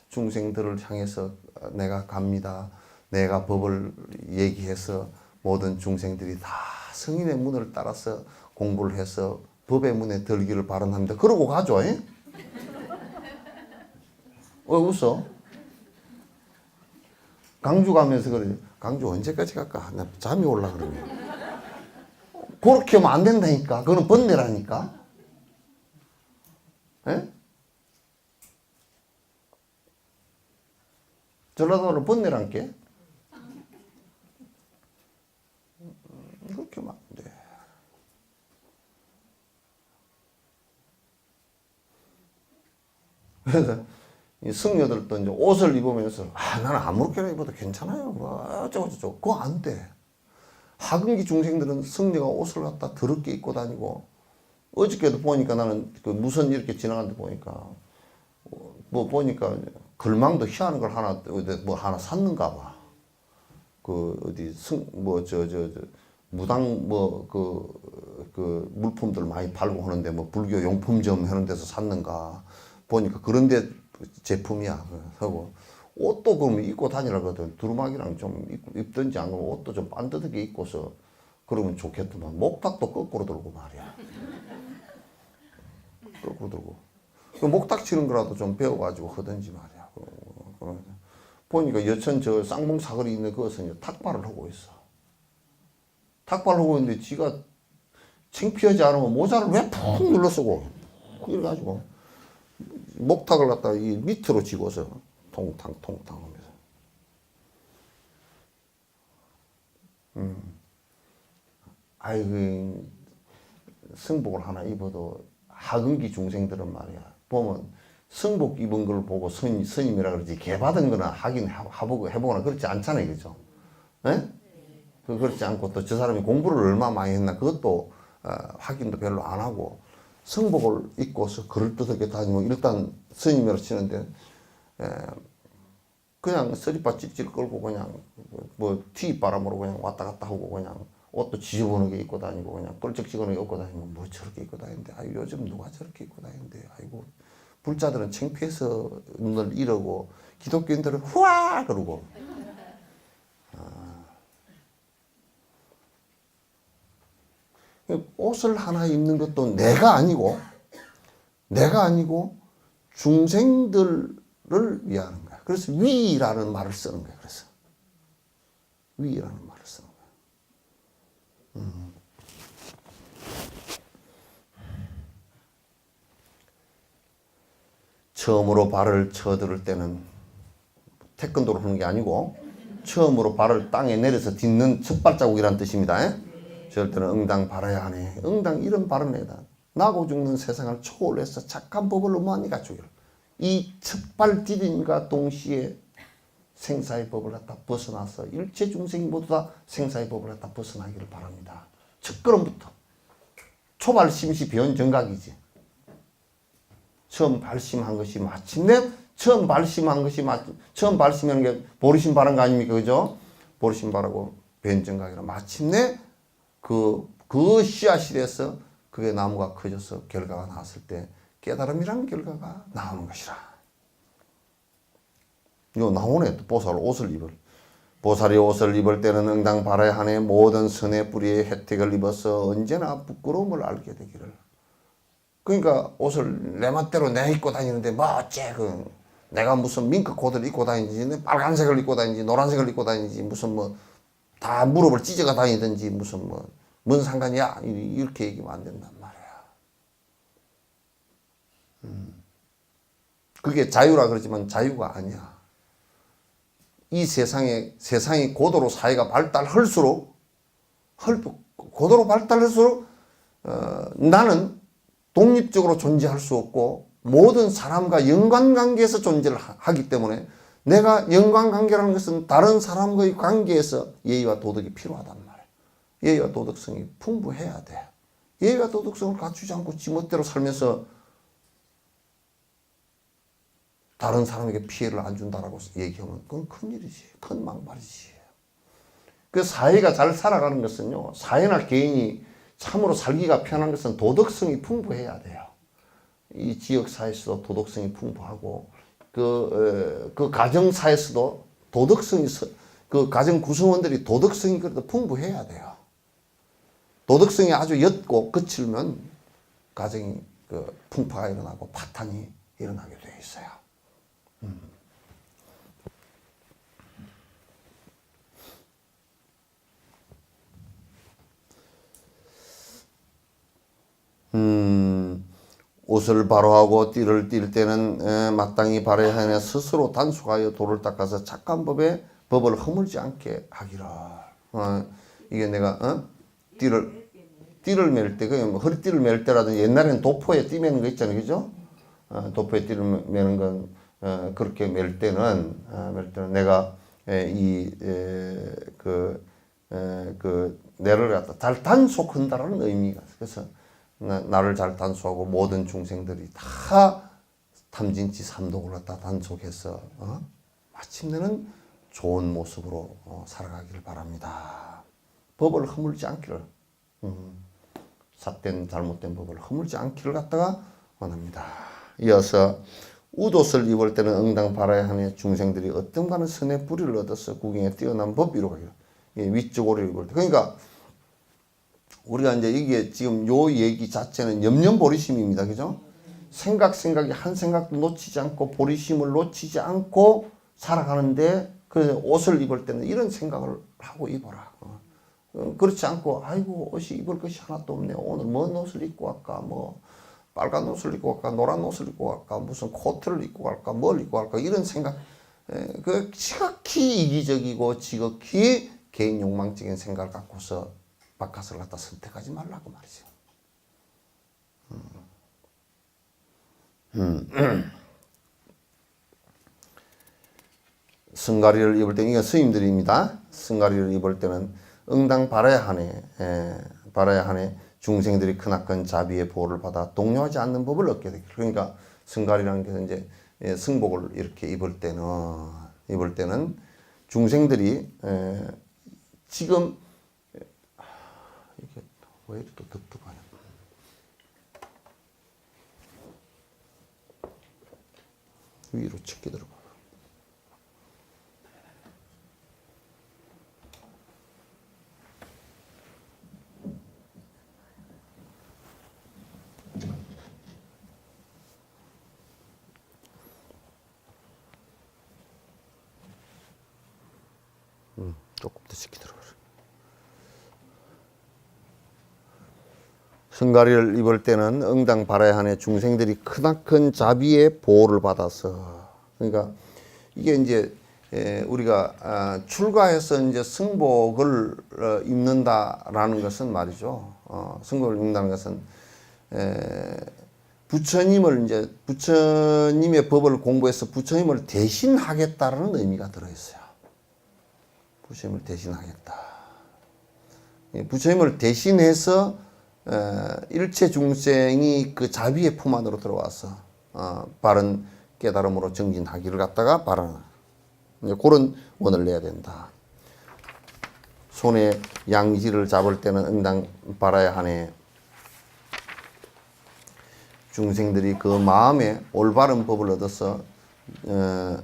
중생들을 향해서 내가 갑니다. 내가 법을 얘기해서 모든 중생들이 다 성인의 문을 따라서 공부를 해서 법의 문에 들기를 바랍니다. 그러고 가죠. 왜 웃어? 강주 가면서 그러지. 강주 언제까지 갈까? 나 잠이 올라 그러면. 그렇게 하면 안 된다니까. 그거는 번뇌라니까. 예? 전라도는 번뇌란 게? 그렇게 하면 안 돼. 그래서 이 승려들도 이제 옷을 입으면서 나는 아무렇게나 입어도 괜찮아요. 뭐 어쩌고저쩌고. 그거 안 돼. 하근기 중생들은 승려가 옷을 갖다 더럽게 입고 다니고 어저께도 보니까 나는 그 무선 이렇게 지나가는데 보니까 뭐 보니까 걸망도 희한한 걸 하나 뭐 하나 샀는가 봐. 그 어디 무당 그 물품들 많이 팔고 하는데 뭐 불교 용품점 하는 데서 샀는가 보니까 그런데 제품이야. 하고 옷도 그러면 입고 다니라거든. 두루마기랑 좀 입든지 안 그러면 옷도 좀 반듯하게 입고서 그러면 좋겠더만. 목탁도 거꾸로 들고 말이야. 거꾸로 들고. 그 목탁 치는 거라도 좀 배워가지고 하든지 말이야. 보니까 여천 저 쌍봉 사거리 있는 그것은 이제 탁발을 하고 있어. 탁발을 하고 있는데 지가 창피하지 않으면 모자를 왜 푹 눌러 쓰고 이래가지고 목탁을 갖다가 이 밑으로 쥐고서 통탕 하면서. 아이고, 승복을 하나 입어도 하근기 중생들은 말이야. 보면 승복 입은 걸 보고 스님이라 그러지 개받은 거나 하긴 해보거나 그렇지 않잖아요. 그죠? 예? 그렇지 않고 또 저 사람이 공부를 얼마나 많이 했나 그것도 확인도 별로 안 하고 승복을 입고서 그럴듯하게 다니면 일단 스님이라 치는데 그냥 쓰리빠 찔찔 끌고 그냥 뭐 튀바람으로 그냥 왔다 갔다 하고 그냥 옷도 지저분하게 입고 다니고 그냥 뻘쩍지근하게 입고 다니면 뭐 저렇게 입고 다니는데 아유 요즘 누가 저렇게 입고 다니는데 아이고 불자들은 창피해서 눈을 이러고 기독교인들은 후아 그러고 옷을 하나 입는 것도 내가 아니고 중생들을 위하는 거야. 그래서 위라는 말을 쓰는 거야. 그래서 위라는 말을 쓰는 거야. 처음으로 발을 쳐들을 때는 태권도를 하는 게 아니고 처음으로 발을 땅에 내려서 딛는 첫 발자국이라는 뜻입니다. 저럴 때는 응당 바라야 하네. 응당 이런 발언에다 나고 죽는 세상을 초월해서 착한 법을 많이 갖추기를. 이 첫 발 디딤과 동시에 생사의 법을 갖다 벗어나서 일체 중생이 모두 다 생사의 법을 갖다 벗어나기를 바랍니다. 첫 걸음부터 초발 심시 변 정각이지. 처음 발심한 것이 마침내 처음 발심한 것이 처음 발심하는 게 보리심 바른 거 아닙니까? 그죠? 보리심 바르고 변정각이라 마침내 그 씨앗이 돼서 그게 나무가 커져서 결과가 나왔을 때 깨달음이란 결과가 나오는 것이라. 이거 나오네. 보살 옷을 입을. 보살이 옷을 입을 때는 응당 발에 한해 모든 선의 뿌리의 혜택을 입어서 언제나 부끄러움을 알게 되기를. 그러니까 옷을 내 멋대로 내 입고 다니는데 뭐 어째 내가 무슨 밍크 코트를 입고 다니지 빨간색을 입고 다니지 노란색을 입고 다니지 무슨 뭐 다 무릎을 찢어가 다니든지 무슨 뭐 뭔 상관이야 이렇게 얘기하면 안 된단 말이야. 그게 자유라 그러지만 자유가 아니야. 이 세상이 고도로 사회가 발달할수록 고도로 발달할수록 나는 독립적으로 존재할 수 없고 모든 사람과 연관관계에서 존재를 하기 때문에 내가 연관관계라는 것은 다른 사람과의 관계에서 예의와 도덕이 필요하단 말이야. 예의와 도덕성이 풍부해야 돼. 예의와 도덕성을 갖추지 않고 지멋대로 살면서 다른 사람에게 피해를 안 준다라고 얘기하면 그건 큰일이지. 큰 망발이지. 그 사회가 잘 살아가는 것은요. 사회나 개인이 참으로 살기가 편한 것은 도덕성이 풍부해야 돼요. 이 지역사회에서도 도덕성이 풍부하고 그 가정사에서도 도덕성이 그 가정 구성원들이 도덕성이 그래도 풍부해야 돼요. 도덕성이 아주 옅고 거칠면 가정이 풍파가 일어나고 파탄이 일어나게 되어 있어요. 옷을 바로하고 띠를 띌 때는 마땅히 바라야 하냐 스스로 단속하여 도를 닦아서 착한 법을 허물지 않게 하기라. 이게 내가 띠를 맬 때, 그 허리띠를 맬 때라든지 옛날에는 도포에 띠 매는 거 있잖아요, 그죠? 도포에 띠를 매는 건 그렇게 맬 때는 내가 내를 갖다 잘 단속한다라는 의미가 있어요. 그래서 나를 잘 단속하고 모든 중생들이 다 탐진치 삼독을 갖다 단속해서 마침내는 좋은 모습으로 살아가기를 바랍니다. 법을 허물지 않기를 삿된 잘못된 법을 허물지 않기를 갖다가 원합니다. 이어서 웃옷을 입을 때는 응당 바라야 하니 중생들이 어떤가는 선의 뿌리를 얻어서 구경에 뛰어난 법 이루가기를. 위쪽 옷을 입을 때 그러니까 우리가 이제 이게 지금 요 얘기 자체는 염려보리심입니다. 그죠? 생각이 한 생각도 놓치지 않고 보리심을 놓치지 않고 살아가는데 그래서 옷을 입을 때는 이런 생각을 하고 입어라. 그렇지 않고 아이고 옷이 입을 것이 하나도 없네. 오늘 뭔 옷을 입고 갈까? 뭐 빨간 옷을 입고 갈까? 노란 옷을 입고 갈까? 무슨 코트를 입고 갈까? 뭘 입고 갈까? 이런 생각. 그 지극히 이기적이고 지극히 개인 욕망적인 생각을 갖고서 바깥을 갖다 선택하지 말라고 말이죠. 승가리를 입을 때는 이건 스님들입니다. 승가리를 입을 때는 응당 바라야 하네 중생들이 크나큰 자비의 보호를 받아 동요하지 않는 법을 얻게 되길. 그러니까 승가리라는 게 이제 승복을 이렇게 입을 때는 중생들이 지금 이게 왜 이렇게 또 덥하냐? 위로 칠게 들어가. 조금 더 칠게 들어가. 승가리를 입을 때는 응당 바라야 하네 중생들이 크나큰 자비의 보호를 받아서 그러니까 이게 이제 우리가 출가해서 이제 승복을 입는다라는 것은 말이죠. 승복을 입는다는 것은 부처님의 법을 공부해서 부처님을 대신하겠다라는 의미가 들어있어요. 부처님을 대신하겠다. 부처님을 대신해서 일체 중생이 그 자비의 품 안으로 들어와서 바른 깨달음으로 정진하기를 갖다가 바라는 이제 그런 원을 내야 된다. 손에 양지를 잡을 때는 응당 바라야 하네. 중생들이 그 마음에 올바른 법을 얻어서 그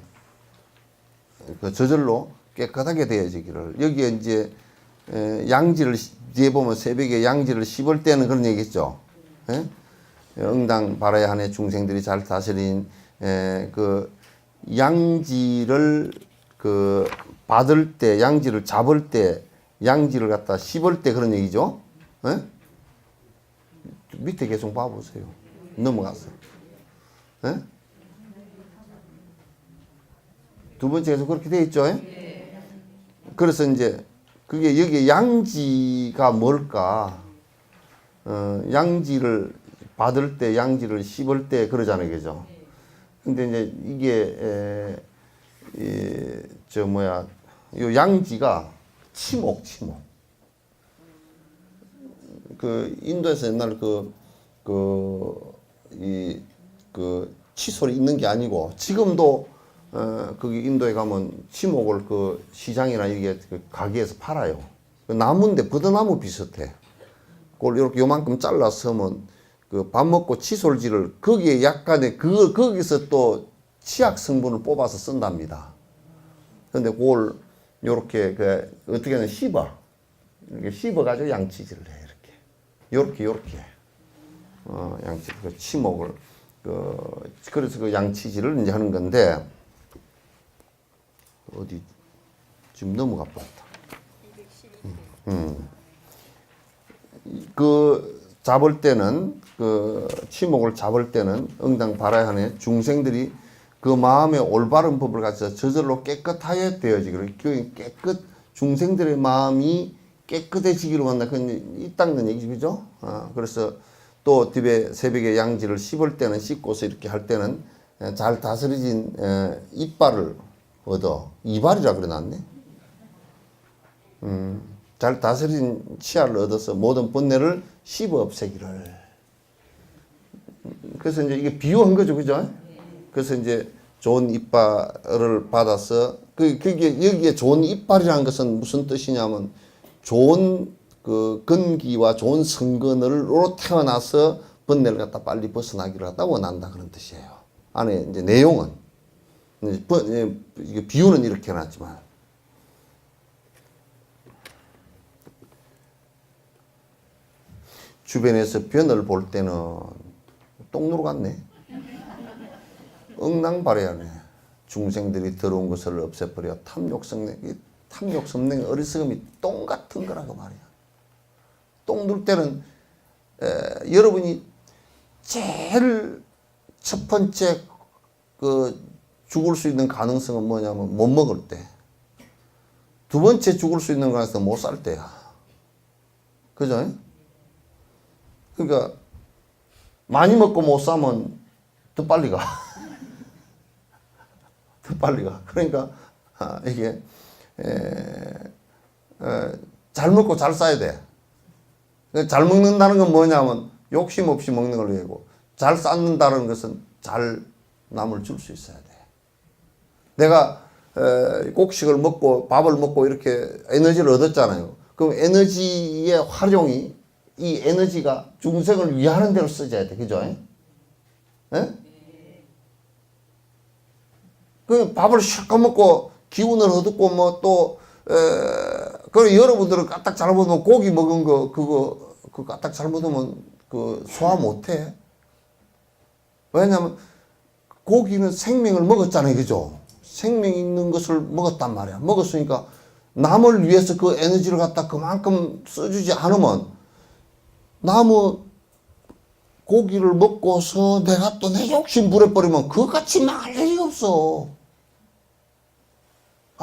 저절로 깨끗하게 되어지기를. 여기에 이제 양지를 뒤에 보면 새벽에 양지를 씹을 때는 그런 얘기겠죠. 예? 응당 바라야 하네. 중생들이 잘 다스린 그 양지를 그 받을 때, 양지를 잡을 때, 양지를 갖다 씹을 때 그런 얘기죠. 예? 밑에 계속 봐보세요. 넘어갔어요. 예? 두 번째에서 그렇게 돼 있죠. 예? 그래서 이제 그게 여기 양지가 뭘까? 양지를 받을 때, 양지를 씹을 때 그러잖아요, 그죠? 근데 이제 이게 요 양지가 치목. 그 인도에서 옛날 칫솔이 있는 게 아니고 지금도 거기 인도에 가면 치목을 그 시장이나 이게 그 가게에서 팔아요. 그 나무인데 버드나무 비슷해. 그걸 이렇게 요만큼 잘라서면 그 밥 먹고 칫솔질을 거기에 약간의 거기서 또 치약 성분을 뽑아서 쓴답니다. 근데 그걸 요렇게 어떻게 하면 이렇게 씹어가지고 양치질을 해 이렇게 양치 그 치목을 그래서 그 양치질을 이제 하는 건데 어디 지금 넘어가 버렸다. 그 잡을 때는 그 치목을 잡을 때는 응당 바라야 하네. 중생들이 그 마음의 올바른 법을 가져서 저절로 깨끗하여 되어지기를. 중생들의 마음이 깨끗해지기로 한다. 그건 이 닦는 얘기죠, 그죠? 그래서 또 새벽에 양지를 씹을 때는 씹고서 이렇게 할 때는 잘 다스려진 이빨을 얻어. 이발이라 그래놨네. 잘 다스린 치아를 얻어서 모든 번뇌를 씹어 없애기를. 그래서 이제 이게 비유한 거죠, 그죠? 그래서 이제 좋은 이빨을 받아서 그게 여기에 좋은 이빨이라는 것은 무슨 뜻이냐면 좋은 그 건기와 좋은 성근으로 태어나서 번뇌를 갖다 빨리 벗어나기를 갖다 원한다 그런 뜻이에요. 안에 이제 내용은 이게 비유는 이렇게 해놨지만 주변에서 변을 볼 때는 똥누로 같네. 응당바래야네. 중생들이 더러운 것을 없애버려 탐욕성능 어리석음이 똥 같은 거라고 말이야. 똥 눌 때는 여러분이 제일 첫 번째 죽을 수 있는 가능성은 뭐냐면 못 먹을 때. 두 번째 죽을 수 있는 가능성은 못 살 때야. 그죠? 그러니까 많이 먹고 못 사면 더 빨리 가. 더 빨리 가. 그러니까 이게 잘 먹고 잘 싸야 돼. 잘 먹는다는 건 뭐냐면 욕심 없이 먹는 걸 얘기고 잘 쌓는다는 것은 잘 남을 줄 수 있어야 돼. 내가 곡식을 먹고 밥을 먹고 이렇게 에너지를 얻었잖아요. 그럼 에너지의 활용이 이 에너지가 중생을 위하는 대로 써져야 돼. 그죠? 예? 그 밥을 실컷 먹고 기운을 얻고 뭐 또 그리고 여러분들은 까딱 잘못하면 고기 먹은 거 그거 까딱 잘못하면 그 소화 못해. 왜냐면 고기는 생명을 먹었잖아요. 그죠? 생명 있는 것을 먹었단 말이야. 먹었으니까 남을 위해서 그 에너지를 갖다 그만큼 써주지 않으면 나무 고기를 먹고서 내가 또 내 욕심 부려버리면 그것같이 망할 일이 없어.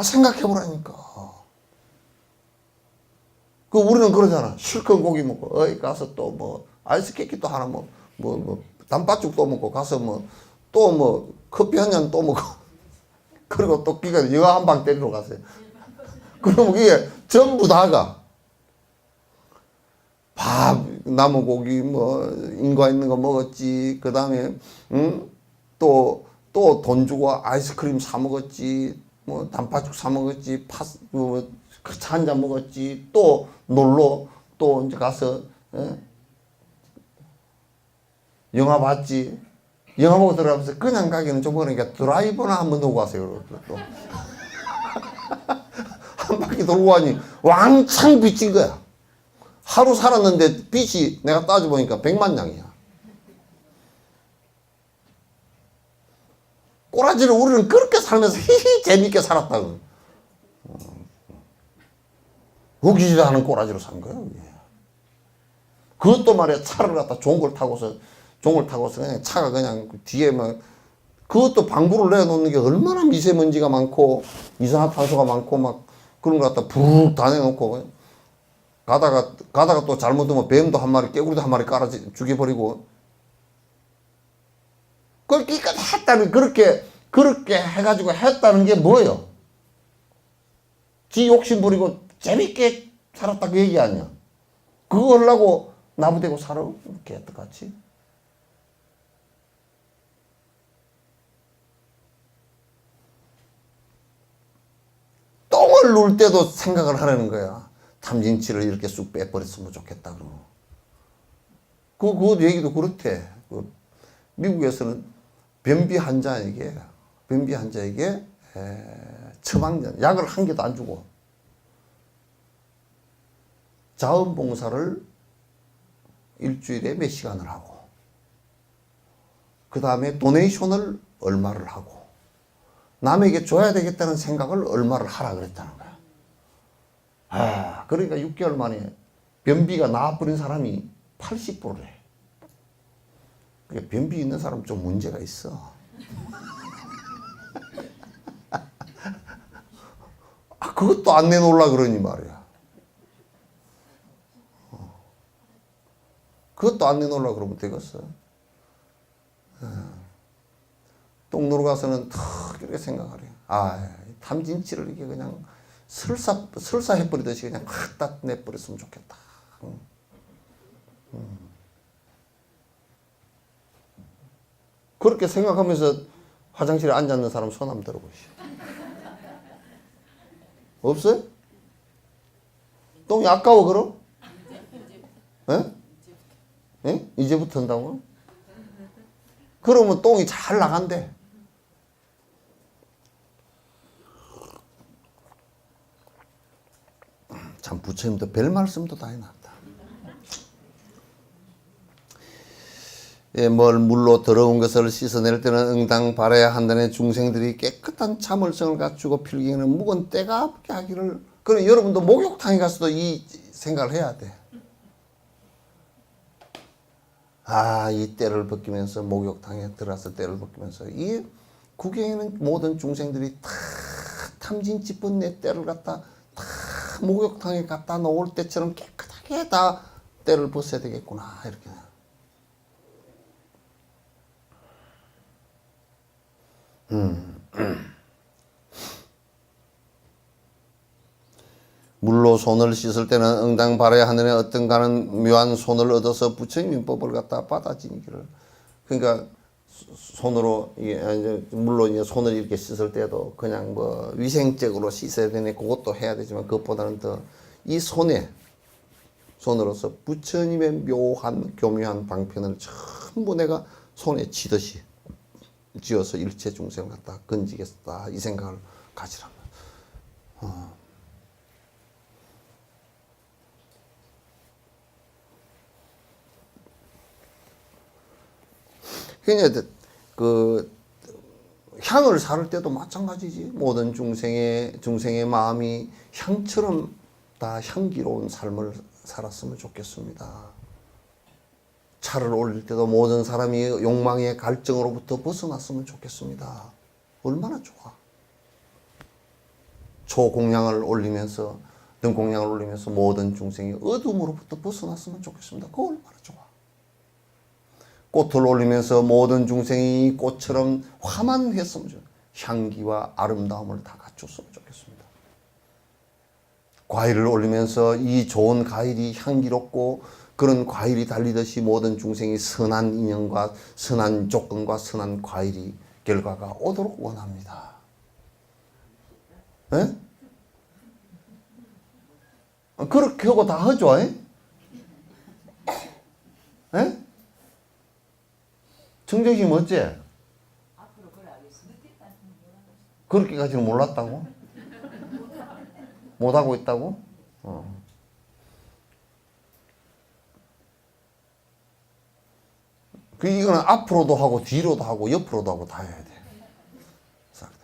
생각해보라니까. 우리는 그러잖아. 실컷 고기 먹고, 가서 또 뭐, 아이스케이크 또 하나 단팥죽 또 먹고, 가서 커피 한 잔 또 먹고, 그리고 또 기가 여가 한 방 때리러 가세요. 그러면 그게 전부 다가, 밥, 나무 고기, 인과 있는 거 먹었지. 그 다음에, 또 또 돈 주고 아이스크림 사 먹었지, 뭐 단팥죽 사 먹었지, 차 한 잔 먹었지, 또 놀러 또 이제 가서 영화 봤지. 영화 보고 들어가면서 그냥 가기는 좀 그러니까 드라이버나 한번 돌고 가세요. 또. 한 바퀴 돌고 가니 왕창 빚진 거야. 하루 살았는데 빚이 내가 따져보니까 100만 냥이야. 꼬라지를 우리는 그렇게 살면서 히히 재밌게 살았다고. 웃기지도 않은 꼬라지로 산 거야. 그것도 말이야 차를 갖다 좋은 걸 타고서 그냥 차가 그냥 뒤에 막 그것도 방구를 내놓는 게 얼마나 미세먼지가 많고 이산화탄소가 많고 막 그런 거 갖다 푹 다 내놓고 가다가 또 잘못하면 뱀도 한 마리 깨구리도 한 마리 깔아 죽여버리고 그걸 끼껏 했다는 그렇게 해가지고 했다는 게 뭐예요? 지 욕심 부리고 재밌게 살았다 그 얘기 아니야? 그거 하려고 나부대고 살아? 개떡같이? 똥을 누울 때도 생각을 하라는 거야. 탐진치를 이렇게 쑥 빼버렸으면 좋겠다. 그 얘기도 그렇대. 미국에서는 변비 환자에게 처방전, 약을 한 개도 안 주고 자원봉사를 일주일에 몇 시간을 하고 그 다음에 도네이션을 얼마를 하고 남에게 줘야 되겠다는 생각을 얼마를 하라 그랬다는 거야. 그러니까 6개월 만에 변비가 나아버린 사람이 80%래. 그러니까 변비 있는 사람 좀 문제가 있어. 그것도 안 내놓으려 그러니 말이야. 그것도 안 내놓으려 그러면 되겠어. 똥 누러 가서는 탁 이렇게 생각하래. 탐진치를 이렇게 그냥 설사 해버리듯이 그냥 확 내버렸으면 좋겠다. 그렇게 생각하면서 화장실에 앉아있는 사람 손 한번 들어보시오. 없어요? 똥이 아까워 그럼? 이제부터 한다고? 그러면 똥이 잘 나간대. 참 부처님도 별 말씀도 다 해놨다. 뭘 물로 더러운 것을 씻어낼 때는 응당 바라야 한다는 중생들이 깨끗한 참을성을 갖추고 필경에는 묵은 때가 없게 하기를. 그럼 여러분도 목욕탕에 가서도 이 생각을 해야 돼. 이 때를 벗기면서 목욕탕에 들어가서 때를 벗기면서 이 구경에는 모든 중생들이 다 탐진치 뻔내 때를 갖다 다 목욕탕에 갖다 놓을 때처럼 깨끗하게 다 때를 벗어야 되겠구나 이렇게. 물로 손을 씻을 때는 응당 바라야 하느니 어떤가는 묘한 손을 얻어서 부처님의 법을 갖다 받아지니기를. 그러니까 손으로 물로 이제 손을 이렇게 씻을 때도 그냥 뭐 위생적으로 씻어야 되네 그것도 해야 되지만 그것보다는 더 이 손으로서 부처님의 묘한 교묘한 방편을 전부 내가 손에 쥐듯이 쥐어서 일체 중생을 갖다 건지겠다 이 생각을 가지라. 그러니까 그 향을 사를 때도 마찬가지지. 모든 중생의 마음이 향처럼 다 향기로운 삶을 살았으면 좋겠습니다. 차를 올릴 때도 모든 사람이 욕망의 갈증으로부터 벗어났으면 좋겠습니다. 얼마나 좋아. 초공양을 올리면서 등공양을 올리면서 모든 중생이 어둠으로부터 벗어났으면 좋겠습니다. 그거 얼마나 좋아. 꽃을 올리면서 모든 중생이 꽃처럼 화만했으면 좋겠습니다. 향기와 아름다움을 다 갖췄으면 좋겠습니다. 과일을 올리면서 이 좋은 과일이 향기롭고 그런 과일이 달리듯이 모든 중생이 선한 인연과 선한 조건과 선한 과일이 결과가 오도록 원합니다. 예? 그렇게 하고 다 하죠. 예? 예? 청정심 어째? 그렇게까지는 몰랐다고? 못하고 있다고? 이거는 앞으로도 하고 뒤로도 하고 옆으로도 하고 다 해야 돼. 싹 다.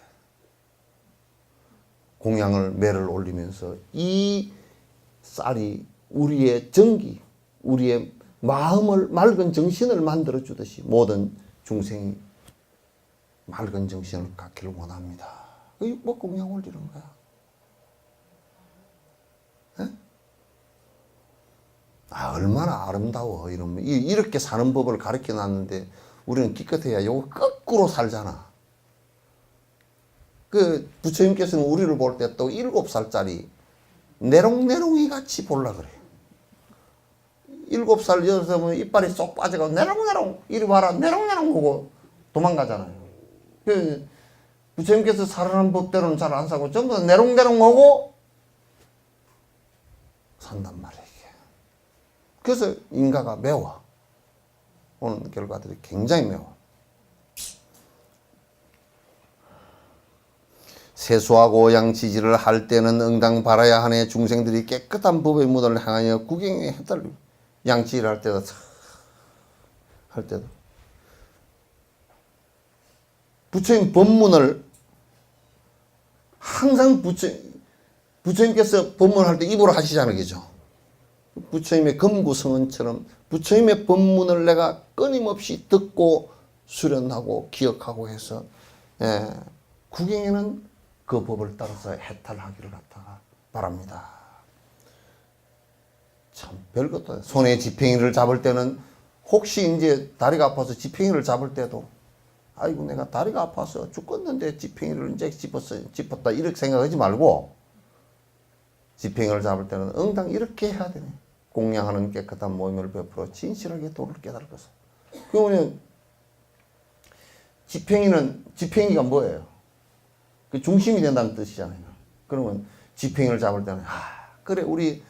공양을 매를 올리면서 이 쌀이 우리의 정기, 우리의 마음을 맑은 정신을 만들어 주듯이 모든 중생이 맑은 정신을 갖기를 원합니다. 그 뭐 공양 올리는 거야. 에? 얼마나 아름다워. 이러면 이렇게 사는 법을 가르쳐 놨는데 우리는 기껏해야 이거 거꾸로 살잖아. 그 부처님께서는 우리를 볼 때 또 7살짜리 내롱내롱이 같이 볼라 그래요. 7살, 6살이면 이빨이 쏙 빠져가고 내롱내롱 이리 와라 내롱내롱 하고 도망가잖아요. 그 부처님께서 살아난 법대로는 잘 안 사고 전부 다 내롱내롱 하고 산단 말이에요. 그래서 인가가 매워. 오는 결과들이 굉장히 매워. 세수하고 양치질을 할 때는 응당 바라야 하네. 중생들이 깨끗한 법의 문을 향하여 구경에 해달라고. 양치질 할 때도 부처님 법문을 항상 부처님께서 법문할 때 입으로 하시잖아요. 그죠? 부처님의 금구성은처럼 부처님의 법문을 내가 끊임없이 듣고 수련하고 기억하고 해서 구경에는 그 법을 따라서 해탈하기를 갖다가 바랍니다. 참 별것도 아니에요. 손에 지팽이를 잡을 때는 혹시 이제 다리가 아파서 지팽이를 잡을 때도 아이고 내가 다리가 아파서 죽겠는데 지팽이를 이제 짚었다 이렇게 생각하지 말고 지팽이를 잡을 때는 응당 이렇게 해야 되네. 공양하는 깨끗한 모임을 베풀어 진실하게 도를 깨달을 것을. 그러면 지팽이가 뭐예요? 그 중심이 된다는 뜻이잖아요. 그러면 지팽이를 잡을 때는 그래 우리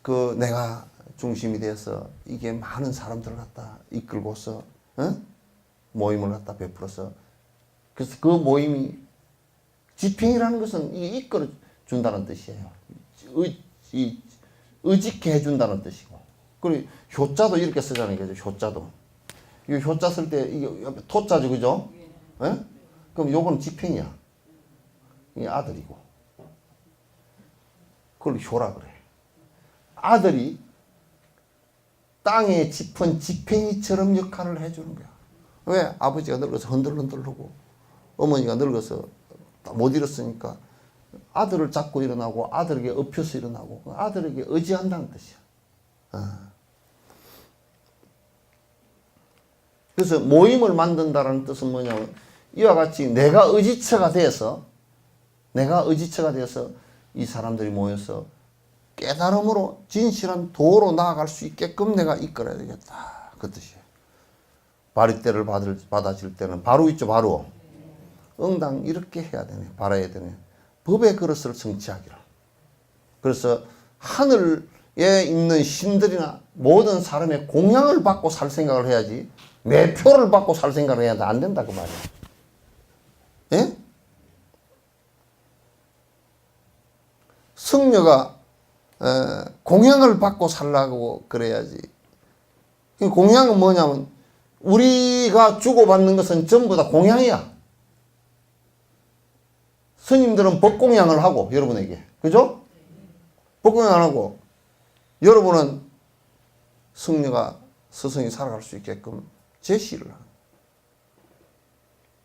그 내가 중심이 돼서 이게 많은 사람들을 갖다 이끌고서 모임을 갖다 베풀어서 그래서 그 모임이 지팽이라는 것은 이게 이끌어 준다는 뜻이에요. 의직해 해준다는 뜻이고. 그리고 효자도 이렇게 쓰잖아요. 그죠? 효자도. 이 효자 쓸 때 이게 토자죠. 그죠? 예? 그럼 요건 지팽이야. 이게 아들이고. 그걸 효라 그래. 아들이 땅에 짚은 지팽이처럼 역할을 해주는 거야. 왜? 아버지가 늙어서 흔들흔들하고 어머니가 늙어서 못 일었으니까 아들을 잡고 일어나고 아들에게 엎혀서 일어나고 아들에게 의지한다는 뜻이야. 그래서 모임을 만든다는 뜻은 뭐냐면 이와 같이 내가 의지처가 돼서 이 사람들이 모여서 깨달음으로 진실한 도로 나아갈 수 있게끔 내가 이끌어야 되겠다. 그 뜻이에요. 바리떼를 받아질 때는 바로 있죠. 바로. 응당 이렇게 해야 되네. 바라야 되네. 법의 그릇을 성취하기를. 그래서 하늘에 있는 신들이나 모든 사람의 공양을 받고 살 생각을 해야지 매표를 받고 살 생각을 해야 안 된다 그 말이야. 예? 승려가 공양을 받고 살라고 그래야지. 공양은 뭐냐면 우리가 주고받는 것은 전부 다 공양이야. 스님들은 법공양을 하고 여러분에게 그죠? 법공양을 하고 여러분은 승려가 스승이 살아갈 수 있게끔 제시를 하는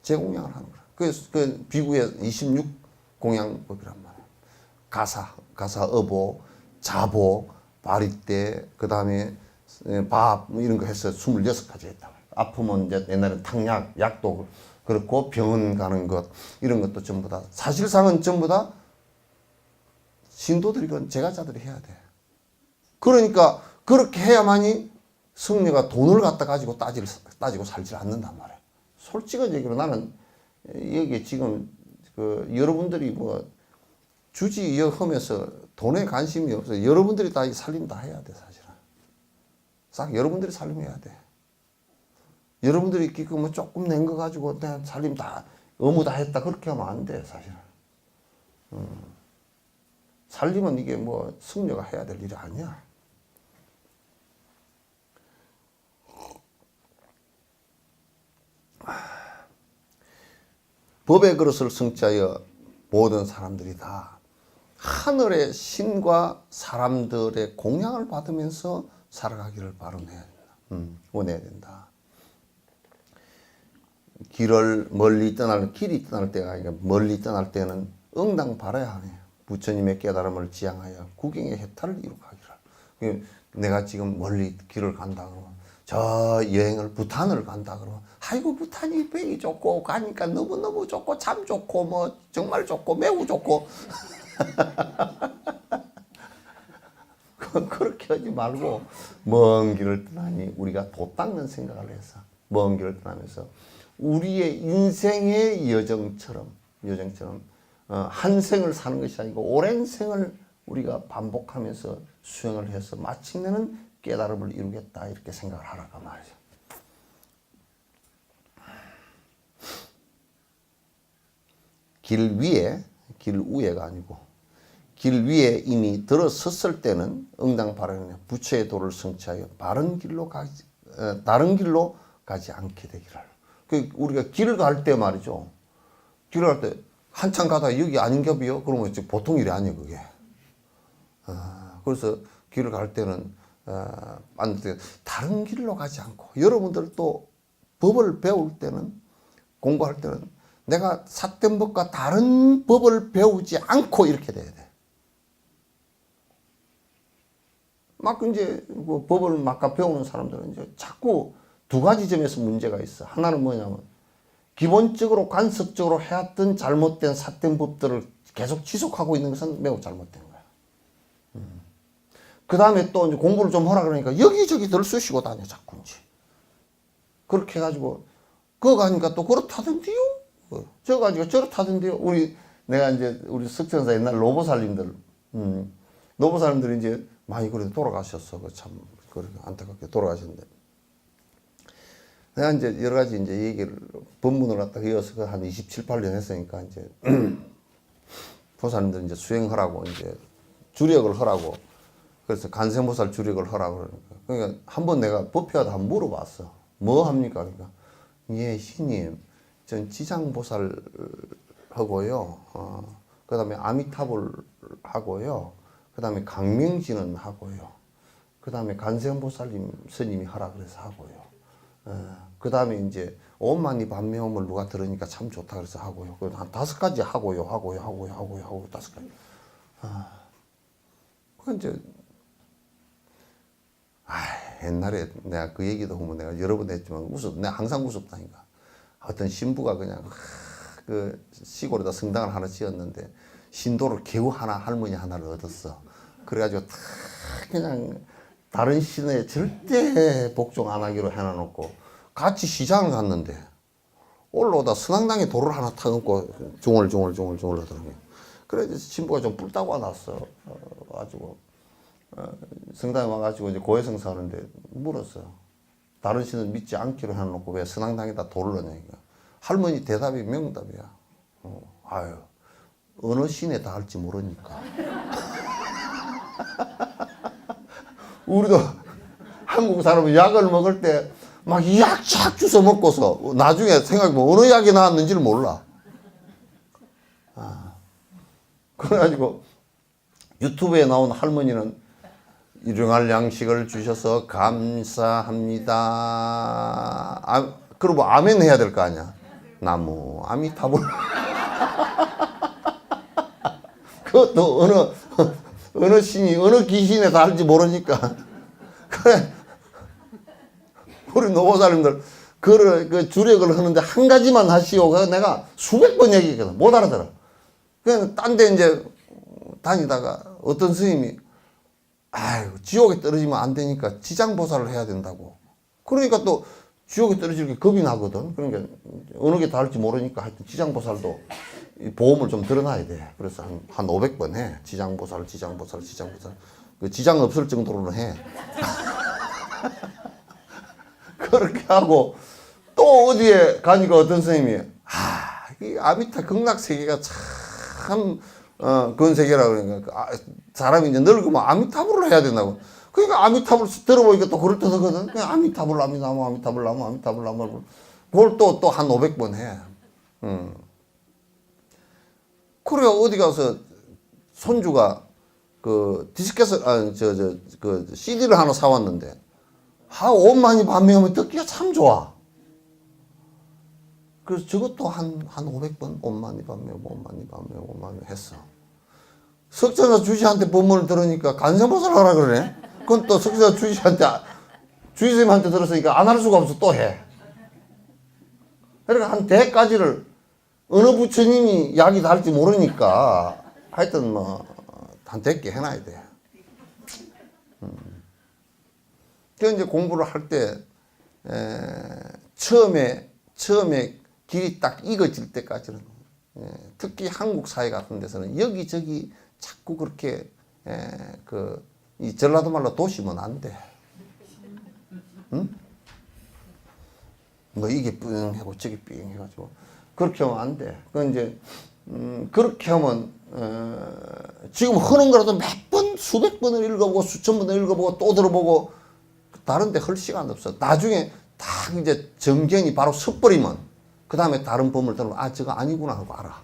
제공양을 하는 거야. 그 비구의 26공양법이란 말이야. 가사, 자보, 바리떼, 그 다음에 밥 이런 거 해서 26가지 했다. 아프면 이제 옛날엔 탕약, 약도 그렇고 병원 가는 것 이런 것도 전부 다 사실상은 전부 다 신도들이건 제가자들이 해야 돼. 그러니까 그렇게 해야만이 승려가 돈을 갖다 가지고 따지고 살지 않는단 말이야. 솔직한 얘기로 나는 여기 지금 그 여러분들이 뭐 주지 하면서 돈에 관심이 없어. 여러분들이 다 이 살림 다 해야 돼, 사실은. 싹 여러분들이 살림해야 돼. 여러분들이 뭐 조금 낸 거 가지고 내 살림 다 의무 다 했다 그렇게 하면 안 돼, 사실은. 살림은 이게 뭐 승려가 해야 될 일이 아니야. 법의 그릇을 성취하여 모든 사람들이 다 하늘의 신과 사람들의 공양을 받으면서 살아가기를 바라해야 된다. 원해야 된다. 길이 떠날 때가 아니라 멀리 떠날 때는 응당 바라야 하네. 부처님의 깨달음을 지향하여 국경의 해탈을 이룩하기를. 내가 지금 멀리 길을 간다 그러면 저 여행을 부탄을 간다 그러면 아이고 부탄이 배이 좋고 가니까 너무너무 좋고 참 좋고 뭐 정말 좋고 매우 좋고 그렇게 하지 말고 먼 길을 떠나니 우리가 도 닦는 생각을 해서 먼 길을 떠나면서 우리의 인생의 여정처럼 한 생을 사는 것이 아니고 오랜 생을 우리가 반복하면서 수행을 해서 마침내는 깨달음을 이루겠다 이렇게 생각을 하라고 말이죠. 길 위에가 아니고 길 위에 이미 들어섰을 때는 응당바라는 부처의 도를 성취하여 다른 길로 가지 않게 되기를. 우리가 길을 갈 때 말이죠. 길을 갈 때 한참 가다가 여기 아닌 겹이요? 그러면 보통 일이 아니에요, 그게. 그래서 길을 갈 때는 다른 길로 가지 않고 여러분들 또 법을 배울 때는 공부할 때는 내가 삿된 법과 다른 법을 배우지 않고 이렇게 돼야 돼. 막 이제 그 법을 막 배우는 사람들은 이제 자꾸 두 가지 점에서 문제가 있어. 하나는 뭐냐면 기본적으로 관습적으로 해왔던 잘못된 삿된 법들을 계속 지속하고 있는 것은 매우 잘못된 거야. 그 다음에 또 이제 공부를 좀 하라 그러니까 여기저기 덜 쑤시고 다녀 자꾸 이제. 그렇게 해가지고 그거 가니까 또 그렇다던데요. 저거 가지고 저렇다던데요. 내가 이제 우리 석천사 옛날 노보살님들, 노보살님들이 이제 많이 그래도 돌아가셨어. 참 안타깝게 돌아가셨는데. 내가 이제 여러 가지 이제 얘기를 법문을 갖다 이어서 한 27, 8년 했으니까 이제 보살님들 이제 수행하라고 이제 주력을 하라고 그래서 간생보살 주력을 하라고 그러니까 한번 내가 법회하다 한번 물어봤어. 뭐 합니까? 그러니까 예 신님 전 지장보살 하고요. 그 다음에 아미타불 하고요. 그 다음에 강명진은 하고요. 그 다음에 간생보살님 스님이 하라 그래서 하고요. 그 다음에 이제 오만이 반명음을 누가 들으니까 참 좋다 그래서 하고요. 한 5가지 하고요. 5가지. 그 이제 옛날에 내가 그 얘기도 하면 내가 여러 번 했지만 내가 항상 웃었다니까. 어떤 신부가 그냥 그 시골에다 성당을 하나 지었는데 신도를 겨우 할머니 하나를 얻었어. 그래가지고 다 그냥 다른 신에 절대 복종 안 하기로 해놔놓고 같이 시장을 갔는데 올라오다 선앙당에 돌을 하나 타놓고 중얼 하더라고요. 그래서 신부가 좀 뿔따고 왔어. 가지고 성당에 와가지고 이제 고해성사 하는데 물었어. 다른 신은 믿지 않기로 해놓고 왜 선앙당에다 돌을 넣냐니까. 할머니 대답이 명답이야. 아유 어느 신에 다 할지 모르니까. 우리도 한국 사람은 약을 먹을 때 막 약 착 주워 먹고서 나중에 생각해보면 어느 약이 나왔는지를 몰라. 그래가지고 유튜브에 나온 할머니는 일용할 양식을 주셔서 감사합니다. 그러고 아멘 해야 될 거 아니야. 나무 아미타불. 그것도 어느 신이 어느 귀신에 다 할지 모르니까. 그래 우리 노보살님들 그 주력을 하는데 한 가지만 하시오. 내가 수백 번 얘기했거든. 못 알아들어. 그냥 딴 데 이제 다니다가 어떤 스님이 아유 지옥에 떨어지면 안 되니까 지장보살을 해야 된다고. 그러니까 또 지옥에 떨어질 게 겁이 나거든. 그러니까 어느 게 다를지 모르니까 하여튼 지장보살도 이 보험을 좀 들어놔야 돼. 그래서 한 500번 해. 지장보살. 그 지장 없을 정도로는 해. 그렇게 하고 또 어디에 가니까 어떤 선생님이 이 아미타 극락세계가 참 그런 세계라 그러니까 사람이 이제 늙으면 아미타불을 해야 된다고. 그러니까 아미타불 들어보니까 또 그럴듯하거든. 그냥 아미타불 그걸 또 한 500번 해. 그래 어디 가서 손주가 그 디스켓을 그 CD를 하나 사왔는데 온만이 반매하면 듣기가 참 좋아. 그래서 저것도 한 500번 온만이 반매하고 했어. 석자나 주지한테 법문을 들으니까 간세보살 하라 그러네. 그건 또 석자나 주지한테 주지선생님한테 들었으니까 안 할 수가 없어 또 해. 그러니까 한 100가지를 어느 부처님이 약이 달지 모르니까 하여튼 뭐 한 100개 해놔야 돼. 그 이제 공부를 할 때 처음에 길이 딱 익어질 때까지는 특히 한국 사회 같은 데서는 여기저기 자꾸 그렇게 이 전라도 말로 도시면 안 돼. 응? 뭐 이게 삥하고 저게 삥 해가지고 그렇게 하면 안 돼. 그 이제 그렇게 하면 지금 하는 거라도 몇 번, 수백 번을 읽어보고 수천 번을 읽어보고 또 들어보고 다른 데 할 시간 없어. 나중에 딱 이제 정견이 바로 섰버리면 그 다음에 다른 법을 들으면 저거 아니구나 하고 알아.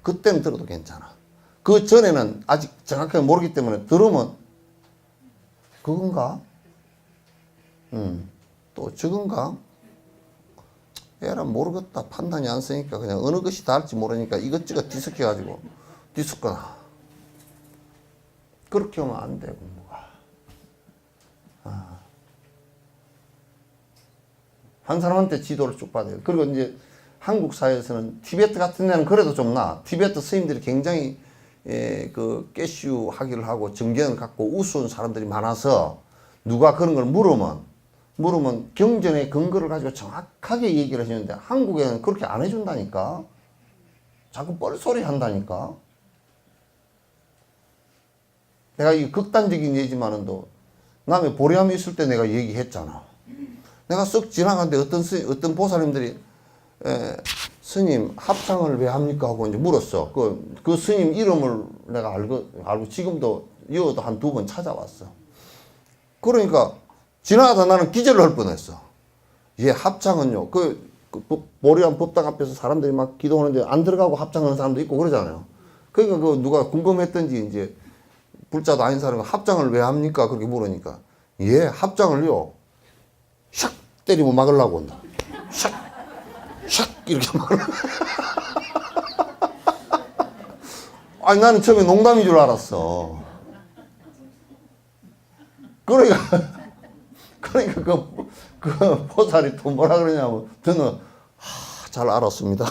그때는 들어도 괜찮아. 그 전에는 아직 정확하게 모르기 때문에 들으면 그건가? 또 저건가? 에라 모르겠다. 판단이 안 쓰니까 그냥 어느 것이 다를지 모르니까 이것저것 뒤섞여가지고 뒤섞거나 그렇게 하면 안 돼 공부가. 한 사람한테 지도를 쭉 받아야 돼. 그리고 이제 한국 사회에서는 티베트 같은 데는 그래도 좀 나아. 티베트 스님들이 굉장히 그 깨슈 하기를 하고 정견을 갖고 우스운 사람들이 많아서 누가 그런 걸 물으면 경전의 근거를 가지고 정확하게 얘기를 해주는데 한국에는 그렇게 안 해준다니까. 자꾸 뻘소리 한다니까. 내가 이 극단적인 예지만은도 남의 보리함이 있을 때 내가 얘기했잖아. 내가 쓱 지나가는데 어떤 보살님들이 스님 합창을 왜 합니까 하고 이제 물었어. 그 스님 이름을 내가 알고 지금도 이어도 한 2번 찾아왔어. 그러니까 지나가다 나는 기절을 할 뻔했어. 예, 합창은요. 보리암 법당 앞에서 사람들이 막 기도하는데 안 들어가고 합창하는 사람도 있고 그러잖아요. 그러니까 누가 궁금했던지 이제 불자도 아닌 사람이 합창을 왜 합니까? 그렇게 물으니까 예, 합창을요. 샥 때리면 막으려고 한다. 샥 이렇게 막으려고. 아니 나는 처음에 농담인 줄 알았어. 그러니까 그 보살이 또 뭐라 그러냐면 저는 잘 알았습니다.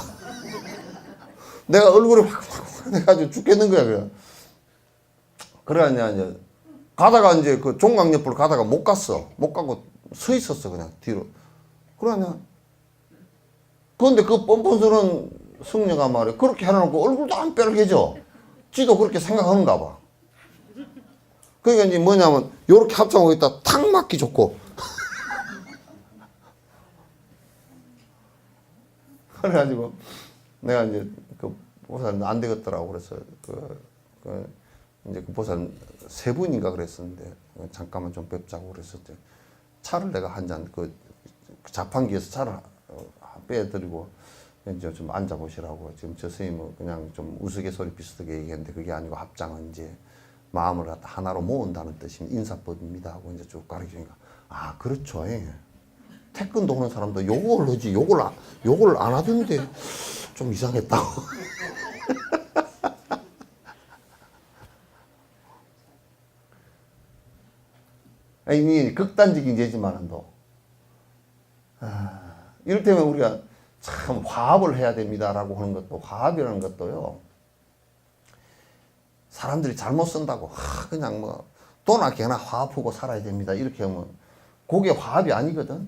내가 얼굴이 확 해가지고 죽겠는 거야 그냥. 그래야 이제 가다가 이제 그 종각 옆으로 가다가 못 가고 서 있었어 그냥 뒤로. 그러냐. 그런데 그 뻔뻔스러운 승려가 말이야 그렇게 해놓고 얼굴도 안 빼르게져. 지도 그렇게 생각하는가 봐. 그러니까 이제 뭐냐면 요렇게 합창하고 있다 탁 맞기 좋고. 그래가지고 내가 이제 그 보살 안 되겠더라고. 그래서 이제 그 보살 3분인가 그랬었는데 잠깐만 좀 뵙자고 그랬었대. 차를 내가 한 잔 그 자판기에서 차를 빼드리고 이제 좀 앉아보시라고. 지금 저 선생님은 그냥 좀 우스갯소리 비슷하게 얘기했는데 그게 아니고 합장은 이제 마음을 갖다 하나로 모은다는 뜻인 인사법입니다 하고 이제 쭉 가르치니까 그렇죠. 태권도 하는 사람도 요걸 하지 요걸 안 하던데 좀 이상했다고. 아니 극단적인 예지만은도 이를테면 우리가 참 화합을 해야 됩니다라고 하는 것도 화합이라는 것도요. 사람들이 잘못 쓴다고 그냥 뭐 돈아 개나 화합하고 살아야 됩니다 이렇게 하면 그게 화합이 아니거든.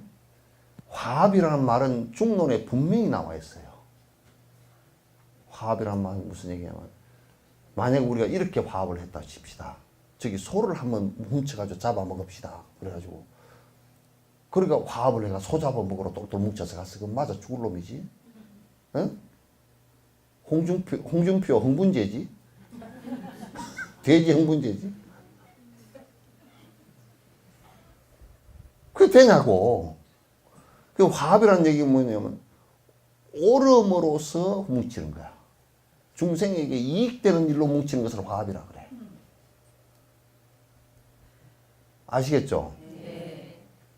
화합이라는 말은 중론에 분명히 나와 있어요. 화합이라는 말은 무슨 얘기냐면 만약 우리가 이렇게 화합을 했다 칩시다. 저기 소를 한번 훔쳐가지고 잡아먹읍시다. 그래가지고 그러니까 화합을 해가 소 잡아먹으러 똘똘 뭉쳐서 갔어. 그럼 맞아 죽을 놈이지. 응? 홍준표 흥분제지. 돼지 흥분제지. 그게 되냐고. 그 화합이라는 얘기가 뭐냐면 옳음으로써 뭉치는 거야. 중생에게 이익되는 일로 뭉치는 것을 화합이라 그래. 아시겠죠?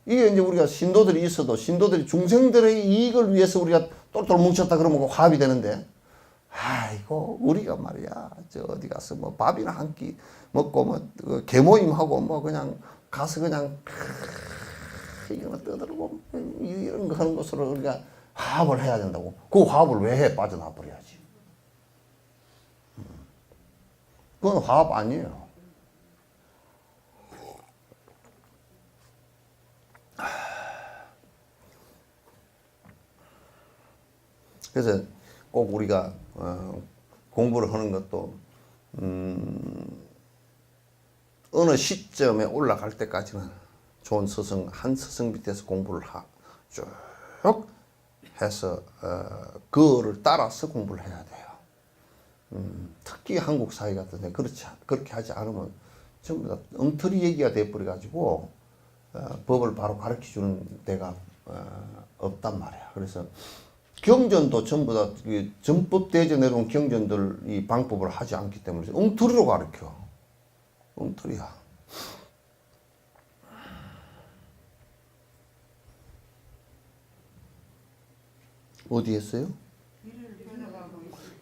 이게 이제 우리가 신도들이 있어도 신도들이 중생들의 이익을 위해서 우리가 똘똘 뭉쳤다 그러면 화합이 되는데, 아이고 우리가 말이야 저 어디 가서 뭐 밥이나 한 끼 먹고 뭐 개모임하고 뭐 그냥 가서 그냥 이거는 떠들고 이런 거 하는 것으로 우리가 화합을 해야 된다고. 그 화합을 왜 해? 빠져나와 버려야지. 그건 화합 아니에요. 그래서 꼭 우리가 공부를 하는 것도 어느 시점에 올라갈 때까지는 좋은 스승, 한 스승 밑에서 공부를 쭉 해서 그거를 따라서 공부를 해야 돼요. 특히 한국 사회 같은데 그렇게 하지 않으면 전부 다 엉터리 얘기가 돼버려가지고 법을 바로 가르쳐주는 데가 없단 말이야. 그래서 경전도 전부 다 전법대전에 내려온 경전들 이 방법을 하지 않기 때문에 엉터리로 가르쳐. 엉터리야. 어디 했어요?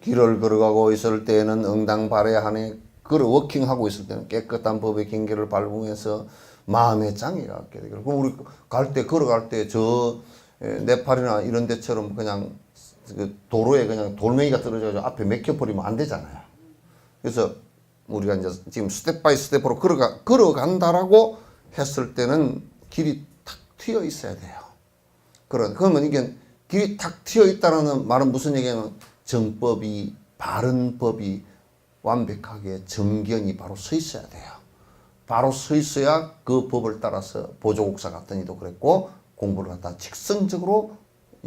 길을 걸어가고 있을 때는 응당발해하네. 워킹하고 있을 때는 깨끗한 법의 경계를 밟으면서 마음의 장애가 없게 되고. 그럼 우리 걸어갈 때 네팔이나 이런 데처럼 그냥 그 도로에 그냥 돌멩이가 떨어져서 앞에 막혀버리면 안 되잖아요. 그래서 우리가 이제 지금 스텝 바이 스텝으로 걸어간다라고 했을 때는 길이 탁 트여 있어야 돼요. 그러면 이게 길이 탁 트여 있다는 말은 무슨 얘기냐면 정법이, 바른 법이 완벽하게 정견이 바로 서 있어야 돼요. 바로 서 있어야 그 법을 따라서 보조국사 같은 이도 그랬고 공부를 갖다 직선적으로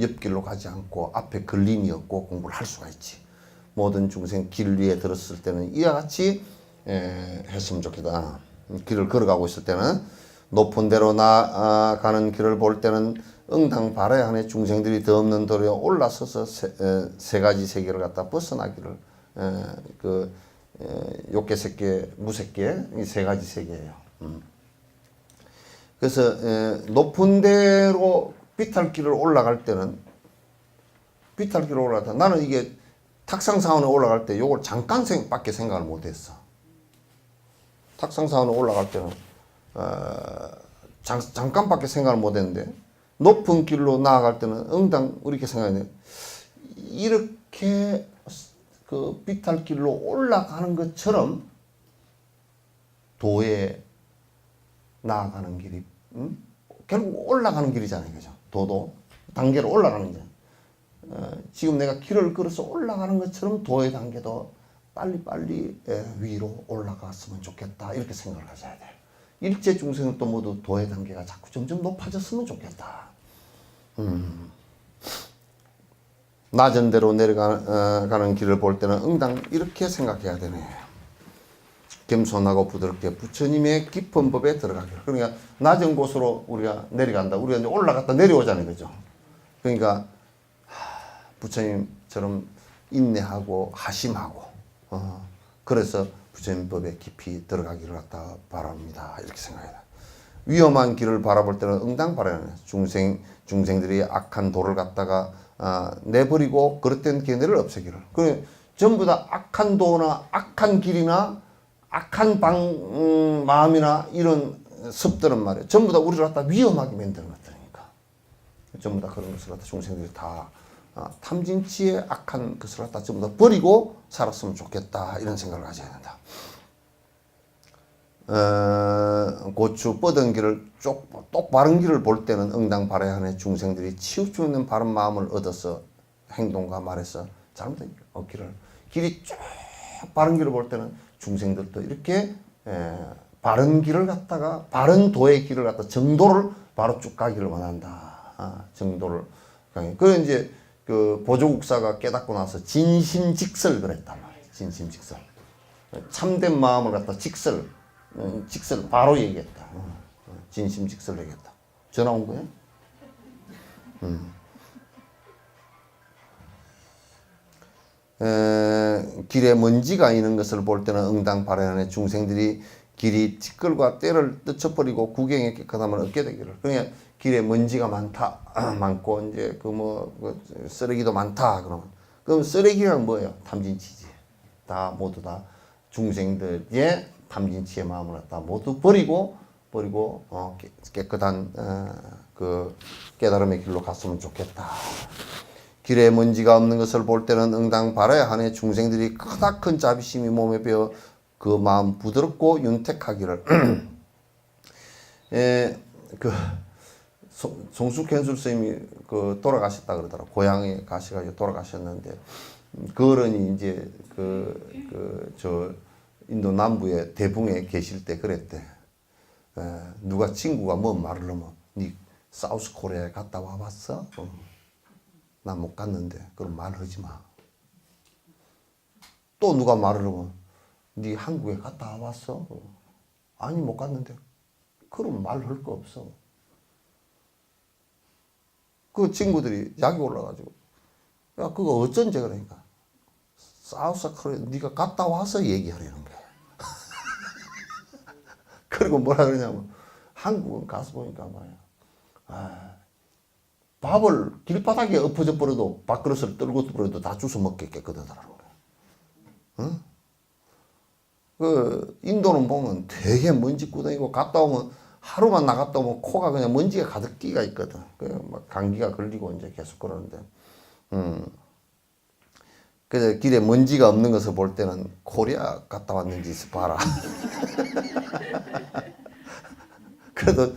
옆길로 가지 않고 앞에 걸림이 없고 공부를 할 수가 있지. 모든 중생 길 위에 들었을 때는 이와 같이 했으면 좋겠다. 길을 걸어가고 있을 때는 높은 데로 나아가는 길을 볼 때는 응당발해하네. 중생들이 더 없는 도로에 올라서서 세 가지 세계를 갖다 벗어나기를 욕계, 색계, 무색계 이 세 가지 세계예요. 그래서 높은 데로 비탈길을 올라갈 때는 비탈길을 올라갈 때 나는 이게 탁상사원에 올라갈 때 요걸 잠깐밖에 생각을 못했어. 탁상사원에 올라갈 때는 잠깐밖에 생각을 못했는데 높은 길로 나아갈 때는 응당 이렇게 생각했는데 이렇게 그 비탈길로 올라가는 것처럼 도에 나아가는 길이 결국 올라가는 길이잖아요. 그죠? 도도 단계로 올라가는 길. 지금 내가 길을 걸어서 올라가는 것처럼 도의 단계도 빨리빨리 위로 올라갔으면 좋겠다. 이렇게 생각을 하셔야 돼요. 일체 중생은 또 모두 도의 단계가 자꾸 점점 높아졌으면 좋겠다. 낮은 데로 내려가는 길을 볼 때는 응당 이렇게 생각해야 되네. 겸손하고 부드럽게 부처님의 깊은 법에 들어가기를. 그러니까 낮은 곳으로 우리가 내려간다. 우리가 이제 올라갔다 내려오잖아요. 그죠? 그러니까 부처님처럼 인내하고 하심하고 그래서 부처님 법에 깊이 들어가기를 갖다 바랍니다. 이렇게 생각해요. 위험한 길을 바라볼 때는 응당발해하네. 중생들이 악한 도를 갖다가 내버리고 그릇된 걔네를 없애기를. 그 전부 다 악한 도나 악한 길이나 악한 마음이나 이런 습들은 말이에요. 전부 다 우리를 갖다 위험하게 만드는 것들이니까. 전부 다 그런 것을 갖다 중생들이 다 탐진치의 악한 것을 갖다 전부 다 버리고 살았으면 좋겠다. 이런 생각을 가져야 된다. 고추 뻗은 길을 똑바른 길을 볼 때는 응당발해하는 중생들이 치우쳐 있는 바른 마음을 얻어서 행동과 말에서 잘못된 길이 쭉 바른 길을 볼 때는 중생들도 이렇게 바른 길을 갖다가 바른 도의 길을 갖다 정도를 바로 쭉 가기를 원한다. 정도를 그래 이제 그 보조국사가 깨닫고 나서 진심직설 그랬단 말이에요. 진심직설. 참된 마음을 갖다 직설 바로 얘기했다. 진심직설 얘기했다. 전화 온 거야? 길에 먼지가 있는 것을 볼 때는 응당발해하는 중생들이 길이 티끌과 때를 떨쳐버리고 구경에 깨끗함을 얻게 되기를. 그러니까 길에 먼지가 많고 이제 쓰레기도 많다. 그럼 쓰레기가 뭐예요? 탐진치지. 다 모두 다 중생들의 탐진치의 마음을 갖다 모두 버리고 깨끗한 그 깨달음의 길로 갔으면 좋겠다. 길에 먼지가 없는 것을 볼 때는 응당발해하는 중생들이 크다 큰 자비심이 몸에 배어 그 마음 부드럽고 윤택하기를. 송숙현술 스님이 그 돌아가셨다 그러더라. 고향에 가셔가지고 돌아가셨는데 그 어른이 이제 저 인도 남부의 대붕에 계실 때 그랬대. 누가 친구가 뭐 말을 하면 니 사우스 코리아에 갔다 와봤어? 나 못 갔는데 그럼 말하지 마. 또 누가 말을 하면 니 한국에 갔다 와봤어? 아니 못 갔는데 그럼 말할 거 없어. 그 친구들이 약이 올라가지고 야 그거 어쩐지 그러니까 사우스 코리아 니가 갔다 와서 얘기하려는 거야. 그리고 뭐라 그러냐면 한국은 가서 보니까 말이야. 밥을 길바닥에 엎어져 버려도 밥그릇을 떨고 버려도 다 주워 먹겠거든. 응? 그 인도는 보면 되게 먼지구덩이고 갔다 오면 하루만 나갔다 오면 코가 그냥 먼지가 가득 끼가 있거든. 막 감기가 걸리고 이제 계속 그러는데, 그래서 길에 먼지가 없는 것을 볼 때는 코리아 갔다 왔는지 봐라. 그래도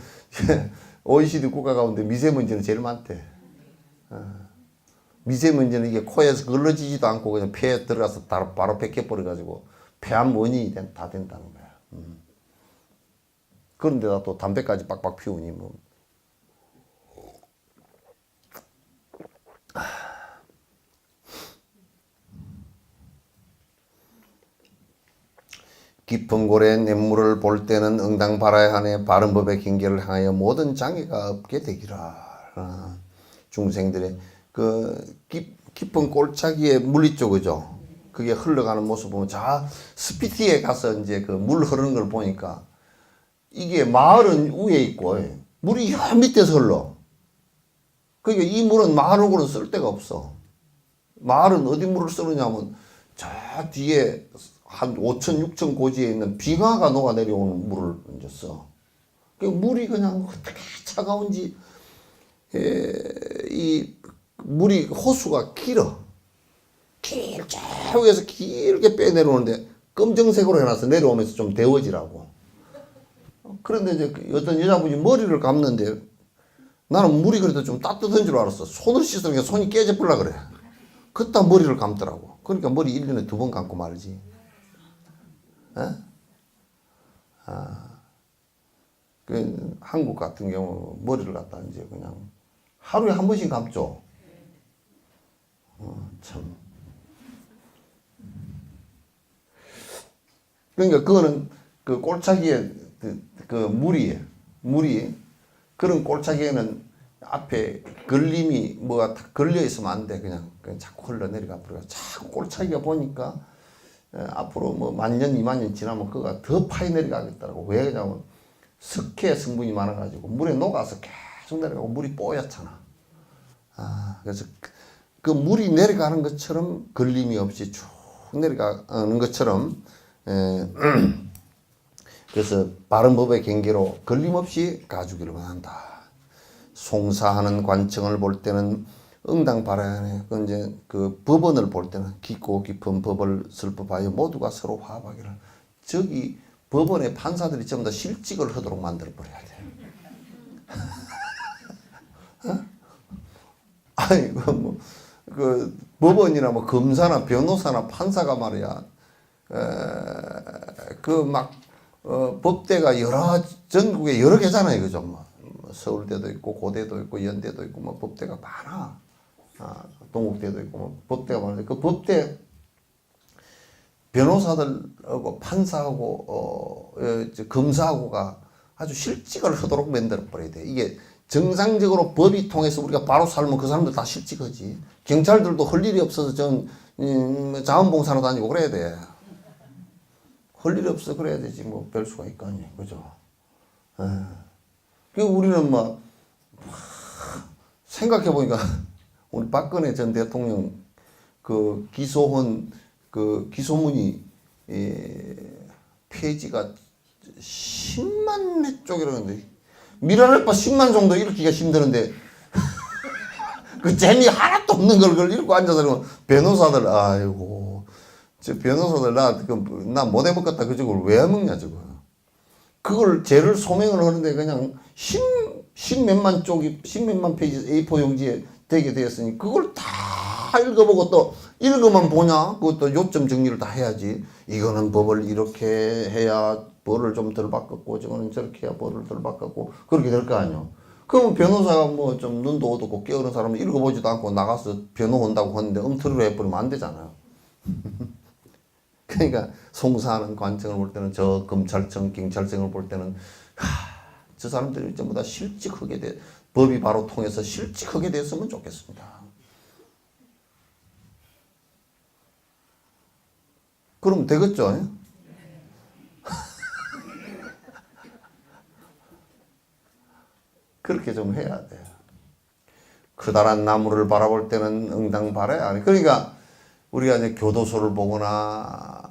OECD 국가 가운데 미세먼지는 제일 많대. 미세먼지는 이게 코에서 걸러지지도 않고 그냥 폐에 들어가서 바로 뺏겨버려가지고 폐암 원인이 다 된다는 거야. 그런데다 또 담배까지 빡빡 피우니 뭐. 깊은 고래의 냇물을 볼 때는 응당발해하네 바른 법의 경계를 향하여 모든 장애가 없게 되기라. 중생들의 그 깊은 골짜기의 물이 쪽이죠. 그게 흘러가는 모습 보면 스피티에 가서 이제 그 물 흐르는 걸 보니까 이게 마을은 위에 있고 물이 저 밑에서 흘러. 그러니까 이 물은 마을하고는 쓸 데가 없어. 마을은 어디 물을 쓰느냐면 저 뒤에 한 5천, 6천 고지에 있는 빙하가 녹아 내려오는 물을 이제 써. 그 물이 그냥 어떻게 차가운지, 이 물이 호수가 길어. 저 위에서 길게 빼 내려오는데 검정색으로 해놔서 내려오면서 좀 데워지라고. 그런데 이제 어떤 여자분이 머리를 감는데 나는 물이 그래도 좀 따뜻한 줄 알았어. 손을 씻으니까 손이 깨져버려 그래. 그따 머리를 감더라고. 그러니까 머리 1년에 2번 감고 말지. 그 한국 같은 경우 머리를 갖다 이제 그냥 하루에 한 번씩 감죠. 참. 그러니까 그거는 그 골짜기에 그 물이 그런 골짜기에는 앞에 걸림이 뭐가 다 걸려 있으면 안 돼. 그냥 자꾸 흘러내려가 버려. 자꾸 골짜기가 보니까 앞으로 뭐 1000년, 2000년 지나면 그거가 더 파이 내려가겠더라고. 왜 그러냐면 석회 성분이 많아가지고 물에 녹아서 계속 내려가고 물이 뽀얗잖아. 그래서 그 물이 내려가는 것처럼 걸림이 없이 쭉 내려가는 것처럼 그래서 바른 법의 경계로 걸림없이 가주기를 원한다. 송사하는 관청을 볼 때는 응당발해하네. 그 이제 그 법원을 볼 때는 깊고 깊은 법을 설법하여 모두가 서로 화합하기를. 저기 법원의 판사들이 전부 다 실직을 하도록 만들어 버려야 돼. 아니 그 법원이나 뭐 검사나 변호사나 판사가 말이야. 법대가 전국에 여러 개잖아요, 그죠? 뭐 서울대도 있고 고대도 있고 연대도 있고 뭐 법대가 많아. 동국대도 있고 뭐 법대가 많은데 그 법대 변호사들하고 판사하고 검사하고가 아주 실직을 하도록 만들어 버려야 돼. 이게 정상적으로 법이 통해서 우리가 바로 살면 그 사람들 다 실직하지. 경찰들도 할 일이 없어서 자원봉사로 다니고 그래야 돼. 할 일이 없어 그래야 되지. 뭐 별 수가 있거 아니에요, 그죠? 그 우리는 뭐 생각해 보니까 우리 박근혜 전 대통령 그 기소한 그 기소문이 페이지가 10만 몇 쪽이라는데 미라날바 10만 정도 읽기가 힘드는데 그 재미 하나도 없는 걸 그걸 읽고 앉아서 그러면 변호사들 아이고 저 변호사들 나 못 해먹겠다 그 저걸 왜 해먹냐 저거 그걸 죄를 소명을 하는데 그냥 10몇만 쪽이 10몇만 페이지 A4 용지에 되게 되었으니 그걸 다 읽어보고 또 읽어만 보냐 그것도 요점 정리를 다 해야지 이거는 법을 이렇게 해야 벌을 좀 덜 바꿨고 저거는 저렇게 해야 벌을 덜 바꿨고 그렇게 될 거 아니야. 그러면 변호사가 뭐 좀 눈도 어둡고 깨어른 사람은 읽어보지도 않고 나가서 변호 온다고 하는데 엉터리로 해버리면 안 되잖아요. 그러니까 송사하는 관청을 볼 때는 저 검찰청 경찰청을 볼 때는 저 사람들이 전부 다 실직하게 돼 법이 바로 통해서 실직하게 됐으면 좋겠습니다. 그럼 되겠죠? 그렇게 좀 해야 돼. 커다란 나무를 바라볼 때는 응당 바라야 하네. 그러니까 우리가 이제 교도소를 보거나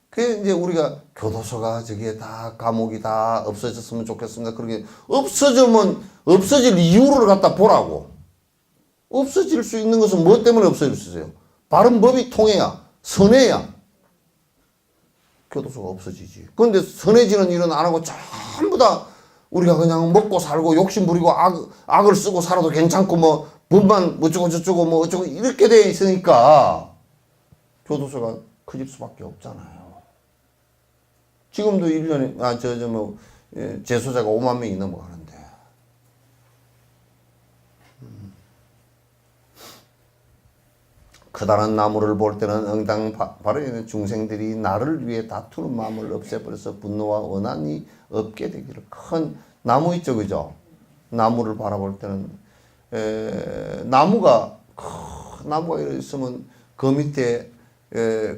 그 이제 우리가 교도소가 저게 다 감옥이 다 없어졌으면 좋겠습니다. 그렇게 없어지면 없어질 이유를 갖다 보라고. 없어질 수 있는 것은 뭐 때문에 없어질 수 있어요? 바른 법이 통해야 선해야 교도소가 없어지지. 그런데 선해지는 일은 안 하고 전부 다 우리가 그냥 먹고 살고 욕심 부리고 악을 쓰고 살아도 괜찮고 뭐 법만 어쩌고 저쩌고 뭐 어쩌고 이렇게 돼 있으니까 교도소가 커질 수밖에 없잖아요. 지금도 1년에 재소자가 5만 명이 넘어가는데 커다란 나무를 볼 때는 응당 바라는 중생들이 나를 위해 다투는 마음을 없애버려서 분노와 원한이 없게 되기를. 큰 나무 있죠, 그죠? 나무를 바라볼 때는 나무가 있으면 그 밑에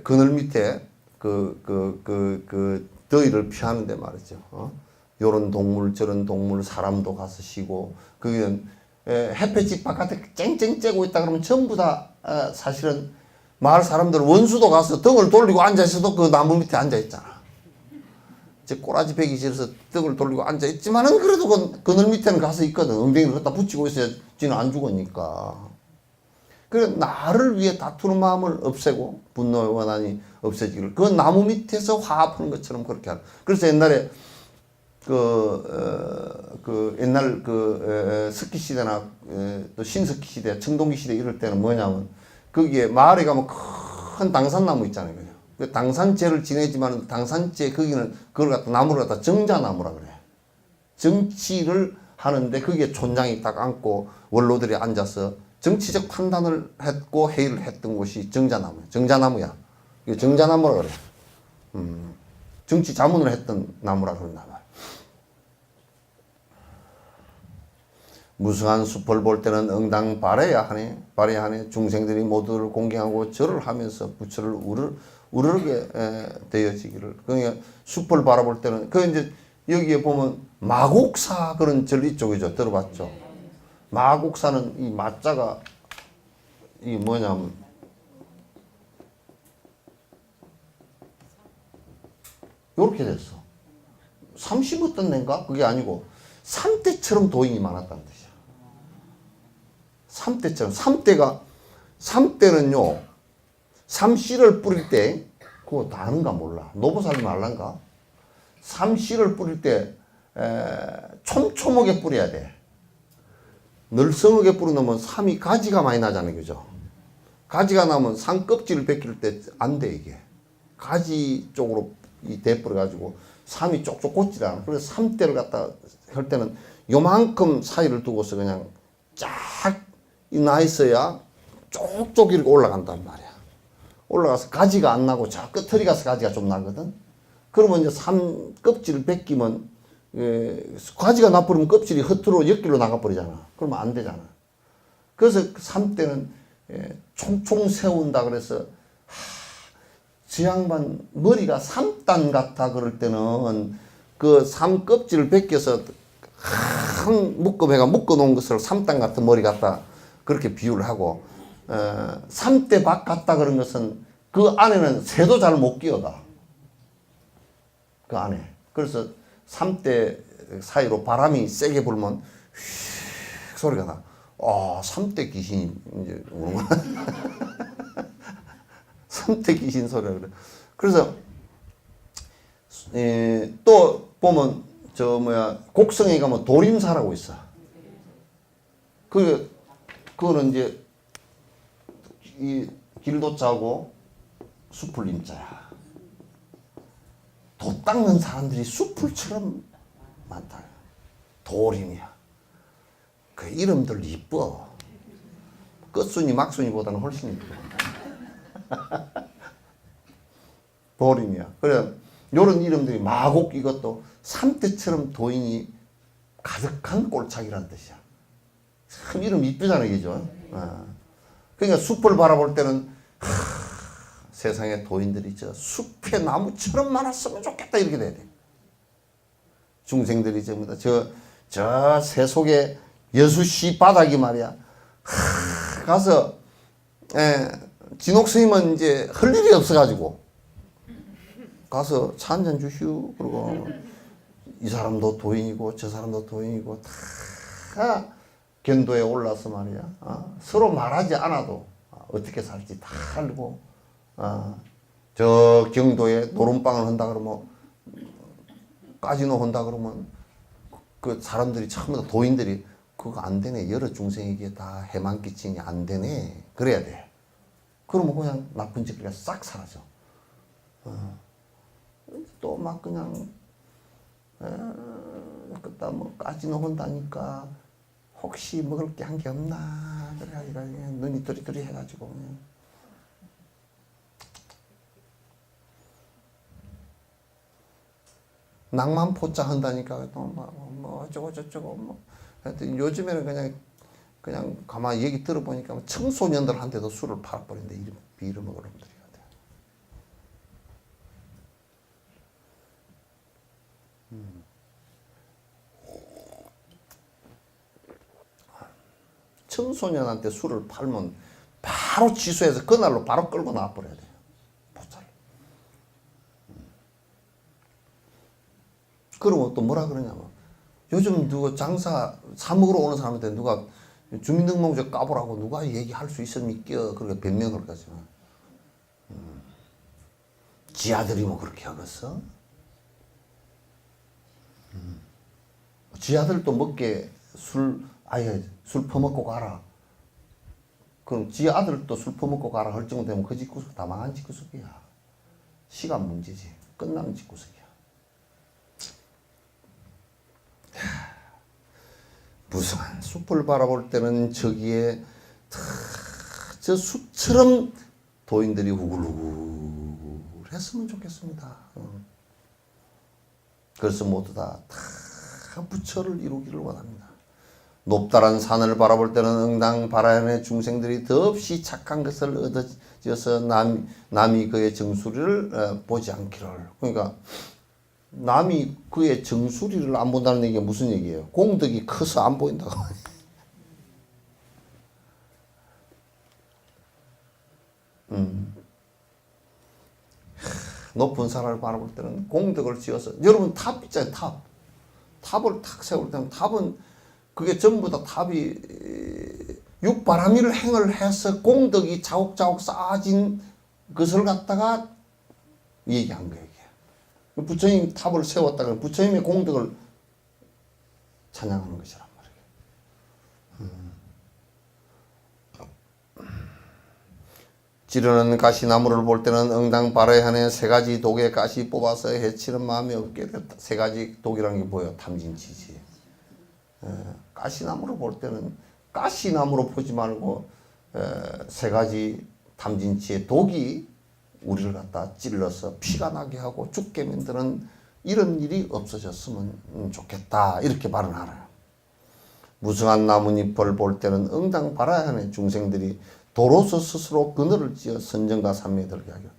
그늘 밑에 그 더위를 피하는데 말이죠. 요런 동물 저런 동물 사람도 가서 쉬고 그게 햇볕이 바깥에 쨍쨍 쬐고 있다 그러면 전부 다 사실은 마을 사람들 원수도 가서 등을 돌리고 앉아있어도 그 나무 밑에 앉아있잖아. 이제 꼬라지 베기 싫어서 등을 돌리고 앉아있지만은 그래도 그 그늘 밑에는 가서 있거든. 엉덩이를 갖다 붙이고 있어야 지는 안 죽으니까. 그래 나를 위해 다투는 마음을 없애고 분노의 원한이 없어지기를. 그 나무 밑에서 화합하는 것처럼 그렇게 하는. 그래서 옛날에 옛날 석기 시대나 또 신석기 시대, 청동기 시대 이럴 때는 뭐냐면 거기에 마을에 가면 큰 당산나무 있잖아요. 그 당산제를 지내지만 당산제 거기는 그걸 갖다 나무를 갖다 정자나무라 그래. 정치를 하는데 거기에 촌장이 딱 앉고 원로들이 앉아서 정치적 판단을 했고 회의를 했던 곳이 정자나무야. 이게 정자나무라 그래. 정치 자문을 했던 나무라 그런다 말. 무성한 숲을 볼 때는 응당 바라야 하네. 중생들이 모두를 공경하고 절을 하면서 부처를 우르르게 되어지기를. 그러니까 숲을 바라볼 때는 그 이제 여기에 보면 마곡사 그런 절 있죠, 그죠? 들어봤죠? 마곡사는 이 마자가 이게 뭐냐면 요렇게 됐어. 30 어떤 데인가? 그게 아니고 삼대처럼 도인이 많았다는 뜻이야. 삼대처럼. 삼대는요, 삼씨를 뿌릴 때 그거 다 아는가 몰라. 노보살님 알란가? 삼씨를 뿌릴 때 촘촘하게 뿌려야 돼. 늘성하게 뿌려놓으면 삼이 가지가 많이 나잖아요. 그죠? 가지가 나면 삼 껍질을 벗길 때 안 돼, 이게. 가지 쪽으로 대뿌려가지고 삼이 쪽쪽 꽂질 않아. 그래서 삼대를 갖다 할 때는 요만큼 사이를 두고서 그냥 쫙 나 있어야 쪽쪽 이렇게 올라간단 말이야. 올라가서 가지가 안 나고 저 끝털이 가서 가지가 좀 나거든. 그러면 이제 삼 껍질을 벗기면 가지가 나버리면 kop질이 허투루 옆길로 나가버리잖아. 그러면 안 되잖아. 그래서 삼대는 총총 세운다 그래서 저 양반 머리가 삼단 같아 그럴 때는 그 삼 껍질을 벗겨서 한 묶음해가 묶어놓은 것을 삼단 같은 머리 같다 그렇게 비유를 하고 삼대 박 같다 그런 것은 그 안에는 새도 잘 못 끼어가. 그 안에. 그래서 삼대 사이로 바람이 세게 불면 휙 소리가 나. 삼대 귀신이 이제 오는구나. 삼대 귀신 소리가 그래. 그래서 또 보면 곡성에 가면 도림사라고 있어. 그거는 이제 이 길도자고 숲을 임자야. 도 닦는 사람들이 숲을처럼 많다. 도림이야. 그 이름들 이뻐. 끝순이 막순이보다는 훨씬 이뻐. 도림이야. 그래 요런 이름들이 마곡 이것도 삼대처럼 도인이 가득한 꼴착이란 뜻이야. 참 이름 이쁘잖아요, 그죠? 그러니까 숲을 바라볼 때는 세상에 도인들이 저 숲에 나무처럼 많았으면 좋겠다 이렇게 돼야 돼. 중생들이 전부 다 저 새 속에 여수시 바닥이 말이야. 가서 진옥 스님은 이제 할 일이 없어가지고 가서 차 한잔 주시오. 그러고 이 사람도 도인이고 저 사람도 도인이고 다 견도에 올라서 말이야. 서로 말하지 않아도 어떻게 살지 다 알고 저 경도에 노름방을 한다 그러면 까지노 한다 그러면 그 사람들이 처음부터 도인들이 그거 안 되네. 여러 중생에게 다 해만 끼치니 안 되네. 그래야 돼. 그러면 그냥 나쁜 짓거리가 싹 사라져. 또 막 그냥 그다 뭐 까지노 한다니까 혹시 먹을 게 한 게 없나 그래가지고 눈이 뜨리뜨리 해가지고 그냥. 낭만 포자 한다니까 또 뭐 어쩌고 저쩌고 뭐 하여튼 요즘에는 그냥 가만히 얘기 들어보니까 청소년들한테도 술을 팔아버린다 빌어먹을 놈들이. 청소년한테 술을 팔면 바로 취소해서 그날로 바로 끌고 나와버려야 돼요. 포차를. 그러면 또 뭐라 그러냐면 요즘 누가 장사 사 먹으러 오는 사람한테 누가 주민등록증 까보라고 누가 얘기할 수 있습니까? 그렇게 변명을 하지만 지 아들이 뭐 그렇게 하겠어? 지 아들도 먹게 술 퍼먹고 가라. 그럼 지 아들도 술 퍼먹고 가라 할 정도 되면 그 집구석 다 망한 집구석이야. 시간 문제지. 끝나는 집구석이야. 무성한 숲을 바라볼 때는 저기에 저 숲처럼 도인들이 우글우글 했으면 좋겠습니다. 그래서 모두 다 부처를 이루기를 원합니다. 높다란 산을 바라볼 때는 응당 바라현의 중생들이 더없이 착한 것을 얻어져서 남이 그의 정수리를 보지 않기를. 그러니까 남이 그의 정수리를 안 본다는 얘기가 무슨 얘기예요? 공덕이 커서 안 보인다고. 높은 산을 바라볼 때는 공덕을 지어서 여러분 탑 있잖아요. 탑을 탁 세울 때는 탑은 그게 전부 다 탑이 육바라밀을 행을 해서 공덕이 자욱자욱 쌓아진 것을 갖다가 얘기한 거예요. 이게. 부처님 탑을 세웠다가 부처님의 공덕을 찬양하는 것이란 말이에요. 찌르는 가시나무를 볼 때는 응당 발해하네 세 가지 독의 가시 뽑아서 해치는 마음이 없게 됐다. 세 가지 독이라는 게 뭐예요? 탐진치지. 가시나무를 볼 때는 가시나무로 보지 말고 세 가지 탐진치의 독이 우리를 갖다 찔러서 피가 나게 하고 죽게 만드는 이런 일이 없어졌으면 좋겠다. 이렇게 발언하래요. 무성한 나뭇잎을 볼 때는 응당 발아하는 중생들이 도로서 스스로 그늘을 지어 선정과 삼매에 들게 하기로.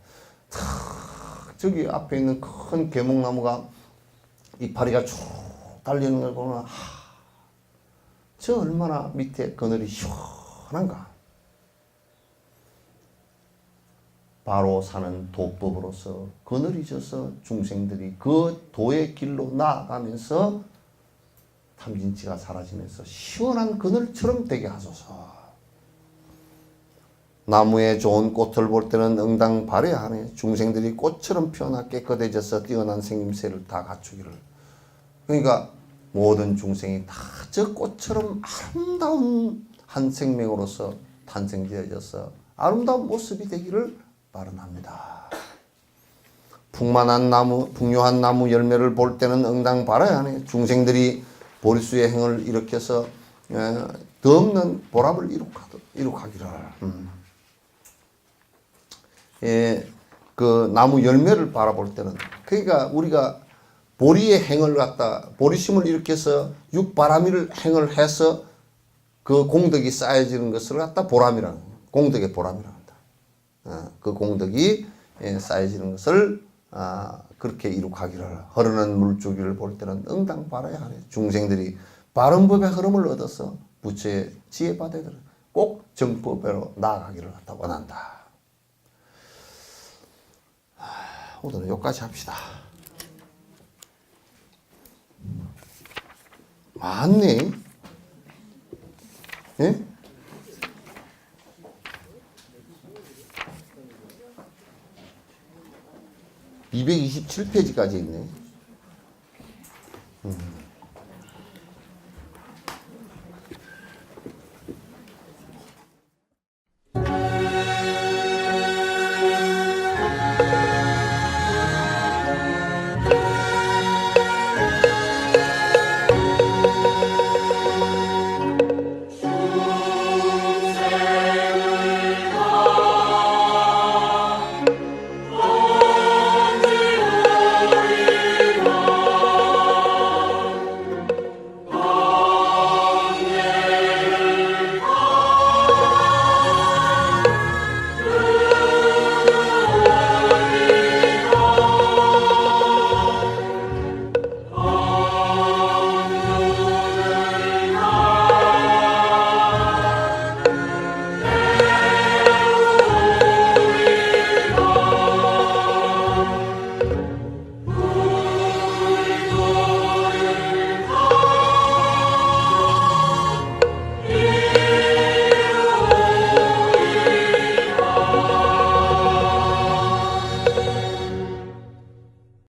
저기 앞에 있는 큰 계목나무가 이파리가 쭉 달리는 걸 보면 저 얼마나 밑에 그늘이 시원한가. 바로 사는 도법으로서 그늘이 져서 중생들이 그 도의 길로 나아가면서 탐진치가 사라지면서 시원한 그늘처럼 되게 하소서. 나무에 좋은 꽃을 볼 때는 응당 발해하네 중생들이 꽃처럼 피어나 깨끗해져서 뛰어난 생김새를 다 갖추기를. 그러니까 모든 중생이 다 저 꽃처럼 아름다운 한 생명으로서 탄생되어져서 아름다운 모습이 되기를 바랍니다. 풍만한 나무, 풍요한 나무 열매를 볼 때는 응당 발아야 하네 중생들이 보리수의 행을 일으켜서 더없는 보람을 이룩하기를. 그 나무 열매를 바라볼 때는 그러니까 우리가 보리의 행을 갖다 보리심을 일으켜서 육바라밀을 행을 해서 그 공덕이 쌓여지는 것을 갖다 보람이라는 거예요. 공덕의 보람이라고 한다. 그 공덕이 쌓여지는 것을 그렇게 이룩하기를. 흐르는 물줄기를 볼 때는 응당 바라야 하네 중생들이 바른 법의 흐름을 얻어서 부처의 지혜바대들은 꼭 정법으로 나아가기를 갖다 원한다. 오늘은 여기까지 합시다. 많네. 예? 227페이지까지 있네.